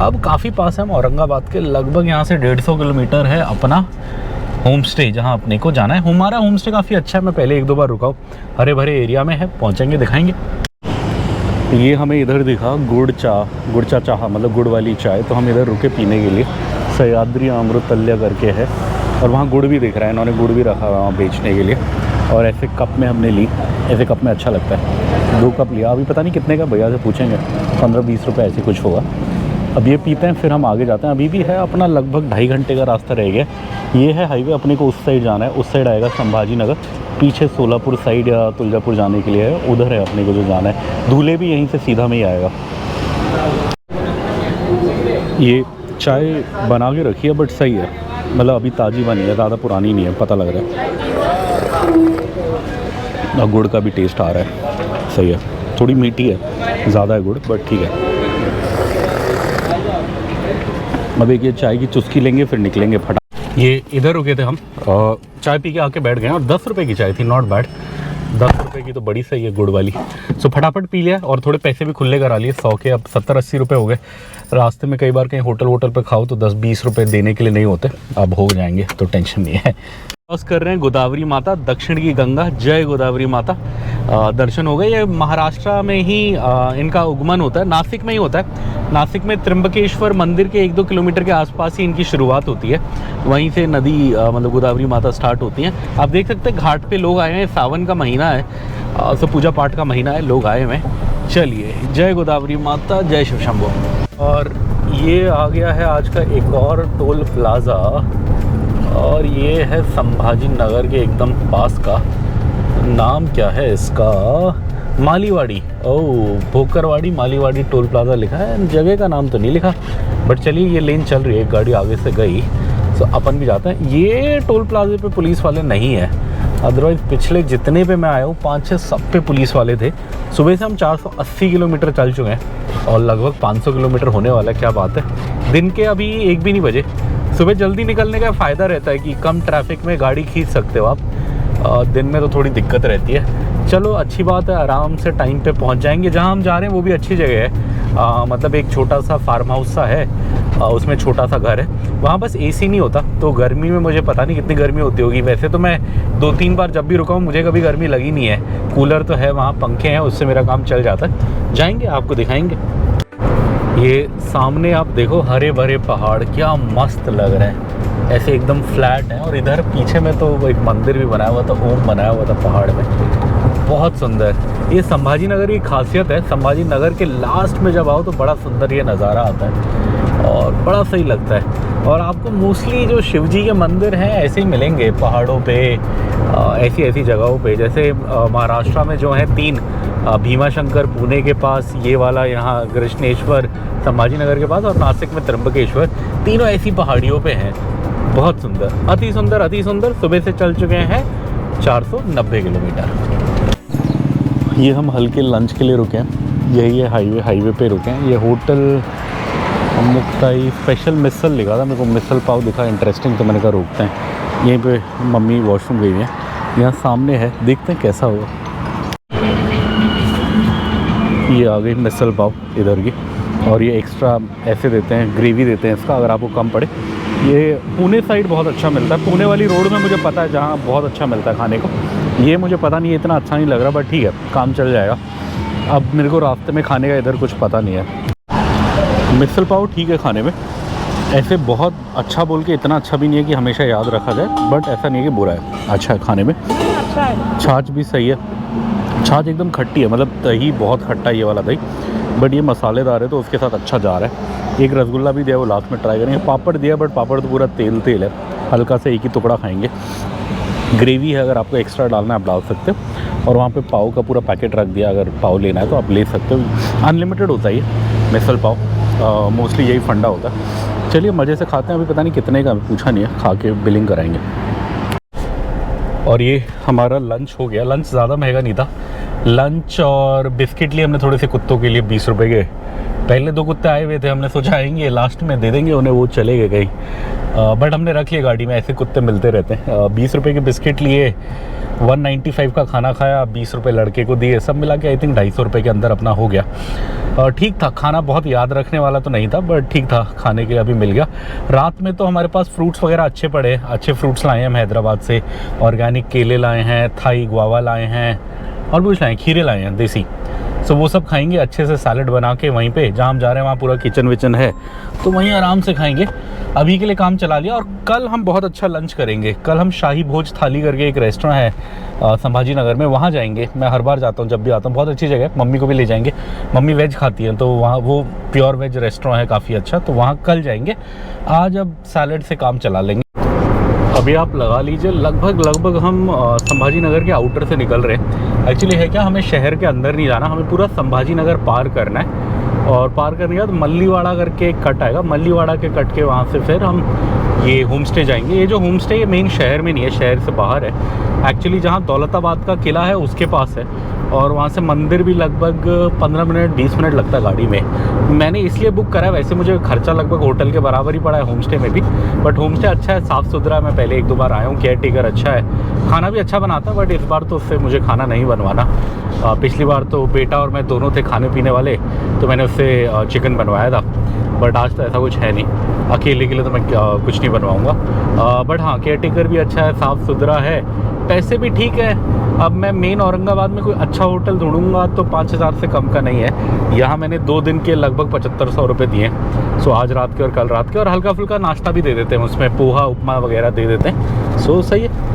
अब काफ़ी पास है हम औरंगाबाद के, लगभग यहाँ से 150 किलोमीटर है अपना होम स्टे जहाँ अपने को जाना है। हमारा होम स्टे काफ़ी अच्छा है, मैं पहले 1-2 बार रुका हूँ। हरे भरे एरिया में है, पहुँचेंगे दिखाएंगे। ये हमें इधर दिखा गुड़ चाह मतलब गुड़ वाली चाय, तो हम इधर रुके पीने के लिए। सह्याद्री अमृतल्य करके है, और वहाँ गुड़ भी दिख रहा है, इन्होंने गुड़ भी रखा हुआ वहाँ बेचने के लिए। और ऐसे कप में हमने ली, ऐसे कप में अच्छा लगता है। 2 कप लिया। अभी पता नहीं कितने का, भैया से पूछेंगे, 15-20 रुपये ऐसे कुछ होगा। अब ये पीते हैं, फिर हम आगे जाते हैं। अभी भी है अपना लगभग 2.5 घंटे का रास्ता रह गया। ये है हाईवे, अपने को उस साइड जाना है। उस साइड आएगा संभाजी नगर, पीछे सोलापुर साइड या तुलजापुर जाने के लिए है, उधर है अपने को जो जाना है। धूले भी यहीं से सीधा में ही आएगा। ये चाय बना के रखी है, बट सही है, मतलब अभी ताज़ी बनी है, ज़्यादा पुरानी नहीं है, पता लग रहा है। और गुड़ का भी टेस्ट आ रहा है, सही है। थोड़ी मीठी है, ज़्यादा है गुड़, बट ठीक है। अब एक ये चाय की चुस्की लेंगे, फिर निकलेंगे फटा। ये इधर रुके थे हम, चाय पी के आके बैठ गए और 10 रुपये की चाय थी, नॉट बैड। 10 रुपये की तो बड़ी सही है गुड़ वाली। सो फटाफट पी लिया और थोड़े पैसे भी खुले करा लिए। 100 के अब 70-80 रुपये हो गए। रास्ते में कई बार कहीं होटल पे खाओ तो 10-20 रुपये देने के लिए नहीं होते, अब हो जाएंगे तो टेंशन नहीं है। क्रॉस कर रहे हैं गोदावरी माता, दक्षिण की गंगा, जय गोदावरी माता। दर्शन हो गए। ये महाराष्ट्र में ही इनका उगमन होता है, नासिक में ही होता है। नासिक में त्र्यंबकेश्वर मंदिर के 1-2 किलोमीटर के आसपास ही इनकी शुरुआत होती है। वहीं से नदी मतलब गोदावरी माता स्टार्ट होती हैं। आप देख सकते हैं घाट पे लोग आए हैं, सावन का महीना है, तो पूजा पाठ का महीना है, लोग आए हुए हैं। चलिए, जय गोदावरी माता, जय शिव शंभो। और ये आ गया है आज का एक और टोल प्लाज़ा, और ये है संभाजी नगर के एकदम पास का। नाम क्या है इसका? मालीवाड़ी। ओह, भोकरवाड़ी मालीवाड़ी टोल प्लाज़ा लिखा है, जगह का नाम तो नहीं लिखा। बट चलिए, ये लेन चल रही है, गाड़ी आगे से गई तो अपन भी जाते हैं। ये टोल प्लाजे पे पुलिस वाले नहीं है, अदरवाइज़ पिछले जितने पे मैं आया हूँ 5-6 सब पे पुलिस वाले थे। सुबह से हम 480 किलोमीटर चल चुके हैं और लगभग 500 किलोमीटर होने वाला है। क्या बात है, दिन के अभी 1 भी नहीं बजे। सुबह जल्दी निकलने का फ़ायदा रहता है कि कम ट्रैफिक में गाड़ी खींच सकते हो आप। दिन में तो थोड़ी दिक्कत रहती है। चलो, अच्छी बात है, आराम से टाइम पे पहुंच जाएंगे। जहां हम जा रहे हैं वो भी अच्छी जगह है, मतलब एक छोटा सा फार्म हाउस सा है, उसमें छोटा सा घर है। वहाँ बस एसी नहीं होता, तो गर्मी में मुझे पता नहीं कितनी गर्मी होती होगी। वैसे तो मैं 2-3 बार जब भी रुका हूँ मुझे कभी गर्मी लगी नहीं है। कूलर तो है वहाँ, पंखे हैं, उससे मेरा काम चल जाता है। जाएंगे, आपको दिखाएंगे। ये सामने आप देखो, हरे भरे पहाड़ क्या मस्त लग रहे हैं, ऐसे एकदम फ्लैट है। और इधर पीछे में तो एक मंदिर भी बनाया हुआ था, ओम बनाया हुआ था पहाड़ में, बहुत सुंदर। ये संभाजी नगर की खासियत है, संभाजी नगर के लास्ट में जब आओ तो बड़ा सुंदर ये नज़ारा आता है और बड़ा सही लगता है। और आपको मोस्टली जो शिव जी के मंदिर हैं ऐसे ही मिलेंगे पहाड़ों पे, ऐसी जगहों पे। जैसे महाराष्ट्र में जो है 3, भीमाशंकर पुणे के पास, ये वाला यहाँ कृष्णेश्वर संभाजी नगर के पास, और नासिक में त्र्यंबकेश्वर, तीनों ऐसी पहाड़ियों पे हैं। बहुत सुंदर, अति सुंदर, अति सुंदर। सुबह से चल चुके हैं 490 किलोमीटर। ये हम हल्के लंच के लिए रुके हैं, यही है हाईवे पे रुके हैं। ये होटल मुक्ताई स्पेशल मिसल लिखा था, मेरे को मिसल पाव दिखा इंटरेस्टिंग, तो मैंने कहा रोकते हैं। यहीं पे मम्मी वॉशरूम गई है, यहाँ सामने है, देखते हैं कैसा होगा। ये आ गई मिसल पाव इधर की, और ये एक्स्ट्रा ऐसे देते हैं, ग्रेवी देते हैं इसका, अगर आपको कम पड़े। ये पुणे साइड बहुत अच्छा मिलता है, पुणे वाली रोड में मुझे पता है जहाँ बहुत अच्छा मिलता है खाने को। ये मुझे पता नहीं है, इतना अच्छा नहीं लग रहा, बट ठीक है, काम चल जाएगा। अब मेरे को रास्ते में खाने का इधर कुछ पता नहीं है। मिसल पाव ठीक है खाने में, ऐसे बहुत अच्छा बोल के इतना अच्छा भी नहीं है कि हमेशा याद रखा जाए, बट ऐसा नहीं है कि बुरा है, अच्छा है खाने में। अच्छा है, छाछ भी सही है, छाछ एकदम खट्टी है, मतलब दही बहुत खट्टा है ये वाला दही, बट ये मसालेदार है तो उसके साथ अच्छा जा रहा है। एक रसगुल्ला भी दिया, वो लास्ट में ट्राई करेंगे। पापड़ दिया, बट पापड़ तो पूरा तेल है, हल्का से एक ही टुकड़ा खाएंगे। ग्रेवी है, अगर आपको एक्स्ट्रा डालना है आप डाल सकते हो। और वहाँ पे पाव का पूरा पैकेट रख दिया, अगर पाव लेना है तो आप ले सकते हो। अनलिमिटेड होता है ये मिसल पाव, मोस्टली यही फंडा होता है। चलिए मज़े से खाते हैं। अभी पता नहीं कितने का, पूछा नहीं है, खा के बिलिंग कराएंगे। और ये हमारा लंच हो गया। लंच ज़्यादा महंगा नहीं था, लंच और बिस्किट लिए हमने थोड़े से कुत्तों के लिए 20 रुपये के। पहले 2 कुत्ते आए हुए थे, हमने सोचा आएंगे लास्ट में दे देंगे उन्हें, वो चले गए कहीं, बट हमने रख लिए गाड़ी में, ऐसे कुत्ते मिलते रहते हैं। 20 रुपये के बिस्किट लिए, 195 का खाना खाया, 20 रुपये लड़के को दिए, सब मिला के आई थिंक 250 रुपये के अंदर अपना हो गया। ठीक था खाना, बहुत याद रखने वाला तो नहीं था, बट ठीक था, खाने के लिए अभी मिल गया। रात में तो हमारे पास फ्रूट्स वगैरह अच्छे पड़े, अच्छे फ्रूट्स लाए हैं हम हैदराबाद से। ऑर्गेनिक केले लाए हैं, थाई गुआवा लाए हैं, और कुछ लाए, खीरे लाए हैं देसी। सो वो सब खाएंगे अच्छे से, सैलड बना के वहीं पे जहाँ हम जा रहे हैं वहाँ पूरा किचन विचन है, तो वहीं आराम से खाएंगे। अभी के लिए काम चला लिया, और कल हम बहुत अच्छा लंच करेंगे। कल हम शाही भोज थाली करके एक रेस्टोरेंट है संभाजी नगर में, वहाँ जाएंगे। मैं हर बार जाता हूँ जब भी आता हूँ, बहुत अच्छी जगह है, मम्मी को भी ले जाएंगे। मम्मी वेज खाती है, तो वहाँ वो प्योर वेज रेस्टोरेंट है काफ़ी अच्छा, तो वहाँ कल जाएंगे। आज अब सैलड से काम चला लेंगे। अभी आप लगा लीजिए लगभग हम संभाजी नगर के आउटर से निकल रहे हैं। एक्चुअली है क्या, हमें शहर के अंदर नहीं जाना, हमें पूरा संभाजी नगर पार करना है। और पार करने के बाद मल्लीवाड़ा करके एक कट आएगा, मल्लीवाड़ा के कट के वहाँ से फिर हम ये होम स्टे जाएंगे। ये जो होम स्टे ये मेन शहर में नहीं है, शहर से बाहर है एक्चुअली, जहाँ दौलताबाद का किला है उसके पास है, और वहाँ से मंदिर भी लगभग 15 मिनट 20 मिनट लगता है गाड़ी में। मैंने इसलिए बुक करा है, वैसे मुझे खर्चा लगभग होटल के बराबर ही पड़ा है होम स्टे में भी, बट होम स्टे अच्छा है, साफ़ सुथरा है। मैं पहले 1-2 बार आया हूँ, केयर टेकर अच्छा है, खाना भी अच्छा बनाता है, बट इस बार तो उससे मुझे खाना नहीं बनवाना। पिछली बार तो बेटा और मैं दोनों थे खाने पीने वाले, तो मैंने उससे चिकन बनवाया था, बट आज तो ऐसा कुछ है नहीं, अकेले के लिए तो मैं कुछ नहीं बनवाऊँगा। बट हाँ, केयर टेकर भी अच्छा है, साफ़ सुथरा है, पैसे भी ठीक है। अब मैं मेन औरंगाबाद में कोई अच्छा होटल ढूंढूंगा तो 5,000 से कम का नहीं है। यहाँ मैंने 2 दिन के लगभग 7500 रुपये दिए। सो आज रात के और कल रात के, और हल्का फुल्का नाश्ता भी दे देते हैं उसमें, पोहा उपमा वगैरह दे देते हैं। सो सही है।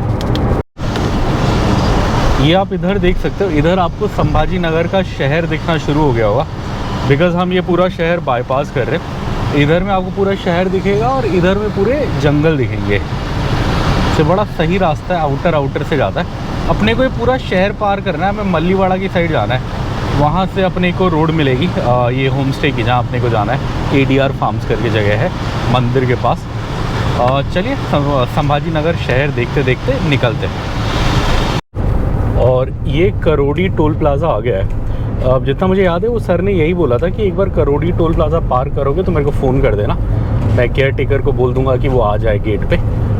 ये आप इधर देख सकते हो, इधर आपको संभाजी नगर का शहर दिखना शुरू हो गया होगा, बिकॉज़ हम ये पूरा शहर बाईपास कर रहे हैं। इधर में आपको पूरा शहर दिखेगा और इधर में पूरे जंगल दिखेंगे। से बड़ा सही रास्ता है, आउटर से जाता है। अपने को ये पूरा शहर पार करना है, हमें मल्लीवाड़ा की साइड जाना है, वहाँ से अपने को रोड मिलेगी ये होम स्टे की, जहाँ अपने को जाना है। ADR फार्म्स करके जगह है मंदिर के पास। चलिए संभाजी नगर शहर देखते देखते निकलते हैं। और ये करोड़ी टोल प्लाज़ा आ गया है। अब जितना मुझे याद है वो सर ने यही बोला था कि एक बार करोड़ी टोल प्लाज़ा पार करोगे तो मेरे को फ़ोन कर देना, मैं केयर टेकर को बोल दूंगा कि वो आ जाए गेट पे।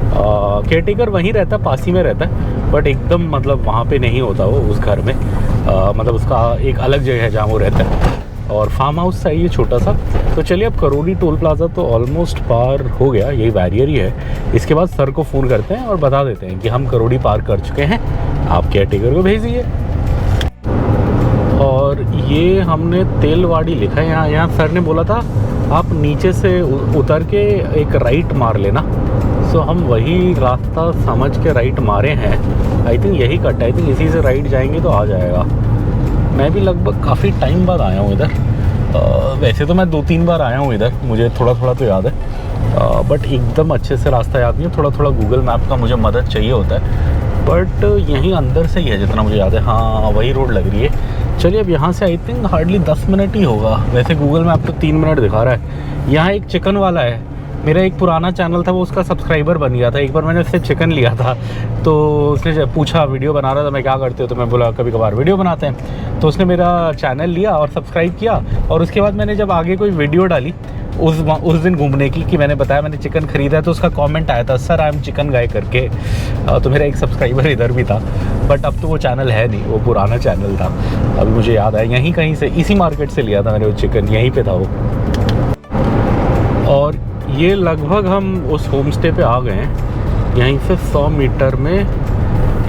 केयर टेकर वहीं रहता है, पास ही में रहता है, बट एकदम मतलब वहाँ पे नहीं होता वो उस घर में, मतलब उसका एक अलग जगह है जहाँ वो रहता है, और फार्म हाउस है ये छोटा सा। तो चलिए, अब करोड़ी टोल प्लाज़ा तो ऑलमोस्ट पार हो गया, यही बैरियर ही है। इसके बाद सर को फ़ोन करते हैं और बता देते हैं कि हम करोड़ी पार कर चुके हैं, आप केयर टेकर को भेज दीजिए। और ये हमने तेलवाड़ी लिखा है यहाँ सर ने बोला था आप नीचे से उतर के एक राइट मार लेना। सो हम वही रास्ता समझ के राइट मारे हैं। आई थिंक यही कट है, आई थिंक इसी से राइट जाएंगे तो आ जाएगा। मैं भी लगभग काफ़ी टाइम बाद आया हूँ इधर। वैसे तो मैं 2-3 बार आया हूँ इधर, मुझे थोड़ा थोड़ा तो याद है, बट एकदम अच्छे से रास्ता याद नहीं है। थोड़ा थोड़ा गूगल मैप का मुझे मदद चाहिए होता है, बट यहीं अंदर से ही है जितना मुझे याद है। हाँ, वही रोड लग रही है। चलिए, अब यहाँ से आई थिंक हार्डली 10 मिनट ही होगा, वैसे गूगल मैप तो 3 मिनट दिखा रहा है। यहाँ एक चिकन वाला है, मेरा एक पुराना चैनल था वो उसका सब्सक्राइबर बन गया था। एक बार मैंने उससे चिकन लिया था, तो उसने पूछा वीडियो बना रहा था मैं क्या करते हो, तो मैं बोला कभी कभार वीडियो बनाते हैं। तो उसने मेरा चैनल लिया और सब्सक्राइब किया, और उसके बाद मैंने जब आगे कोई वीडियो डाली उस दिन घूमने की, कि मैंने बताया मैंने चिकन ख़रीदा है, तो उसका कमेंट आया था सर आई एम चिकन गाय करके। तो मेरा एक सब्सक्राइबर इधर भी था, बट अब तो वो चैनल है नहीं, वो पुराना चैनल था। अभी मुझे याद आया, यहीं कहीं से इसी मार्केट से लिया था मैंने वो चिकन, यहीं पे था वो। और ये लगभग हम उस होम स्टे पे आ गए हैं। यहीं से 100 मीटर में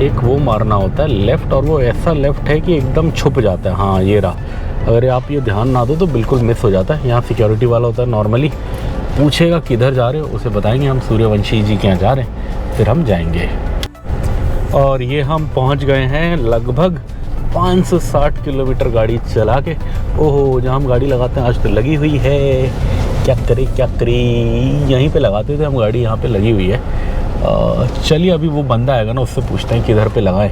एक वो मारना होता है लेफ़्ट, और वो ऐसा लेफ़्ट है कि एकदम छुप जाता है। हाँ, ये रहा। अगर आप ये ध्यान ना दो तो बिल्कुल मिस हो जाता है। यहाँ सिक्योरिटी वाला होता है, नॉर्मली पूछेगा किधर जा रहे हो, उसे बताएंगे हम सूर्यवंशी जी के यहाँ जा रहे हैं, फिर हम जाएंगे। और ये हम पहुँच गए हैं लगभग 560 किलोमीटर गाड़ी चला के। ओहो, जहाँ हम गाड़ी लगाते हैं आज तो लगी हुई है। क्या करें, यहीं पे लगाते थे हम गाड़ी, यहाँ पे लगी हुई है। चलिए, अभी वो बंदा आएगा ना, उससे पूछते हैं किधर पे लगाएं।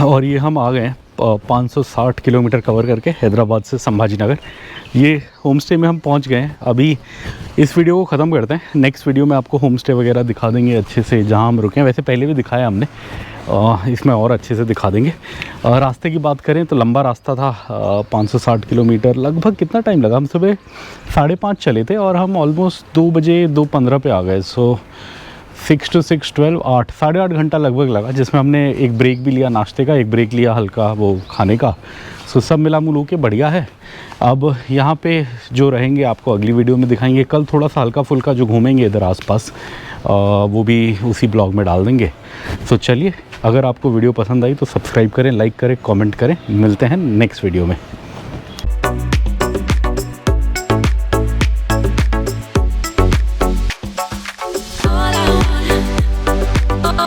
और ये हम आ गए हैं 560 किलोमीटर कवर करके हैदराबाद से संभाजी नगर। ये होम स्टे में हम पहुंच गए हैं। अभी इस वीडियो को ख़त्म करते हैं, नेक्स्ट वीडियो में आपको होम स्टे वगैरह दिखा देंगे अच्छे से, जहां हम रुके हैं। वैसे पहले भी दिखाया हमने, इसमें और अच्छे से दिखा देंगे। रास्ते की बात करें तो लंबा रास्ता था, 560 किलोमीटर। लगभग कितना टाइम लगा, हम सुबह 5:30 चले थे और हम ऑलमोस्ट 2 बजे 2:15 पे आ गए। सो 6 to 6 12 8 साढ़े 8 घंटा लगभग लगा, जिसमें हमने एक ब्रेक भी लिया नाश्ते का, एक ब्रेक लिया हल्का वो खाने का। सो सब मिला मिलू के बढ़िया है। अब यहाँ पे जो रहेंगे आपको अगली वीडियो में दिखाएंगे। कल थोड़ा सा हल्का फुल्का जो घूमेंगे इधर आसपास, वो भी उसी ब्लॉग में डाल देंगे। सो चलिए, अगर आपको वीडियो पसंद आई तो सब्सक्राइब करें, लाइक करें, कमेंट करें। मिलते हैं नेक्स्ट वीडियो में।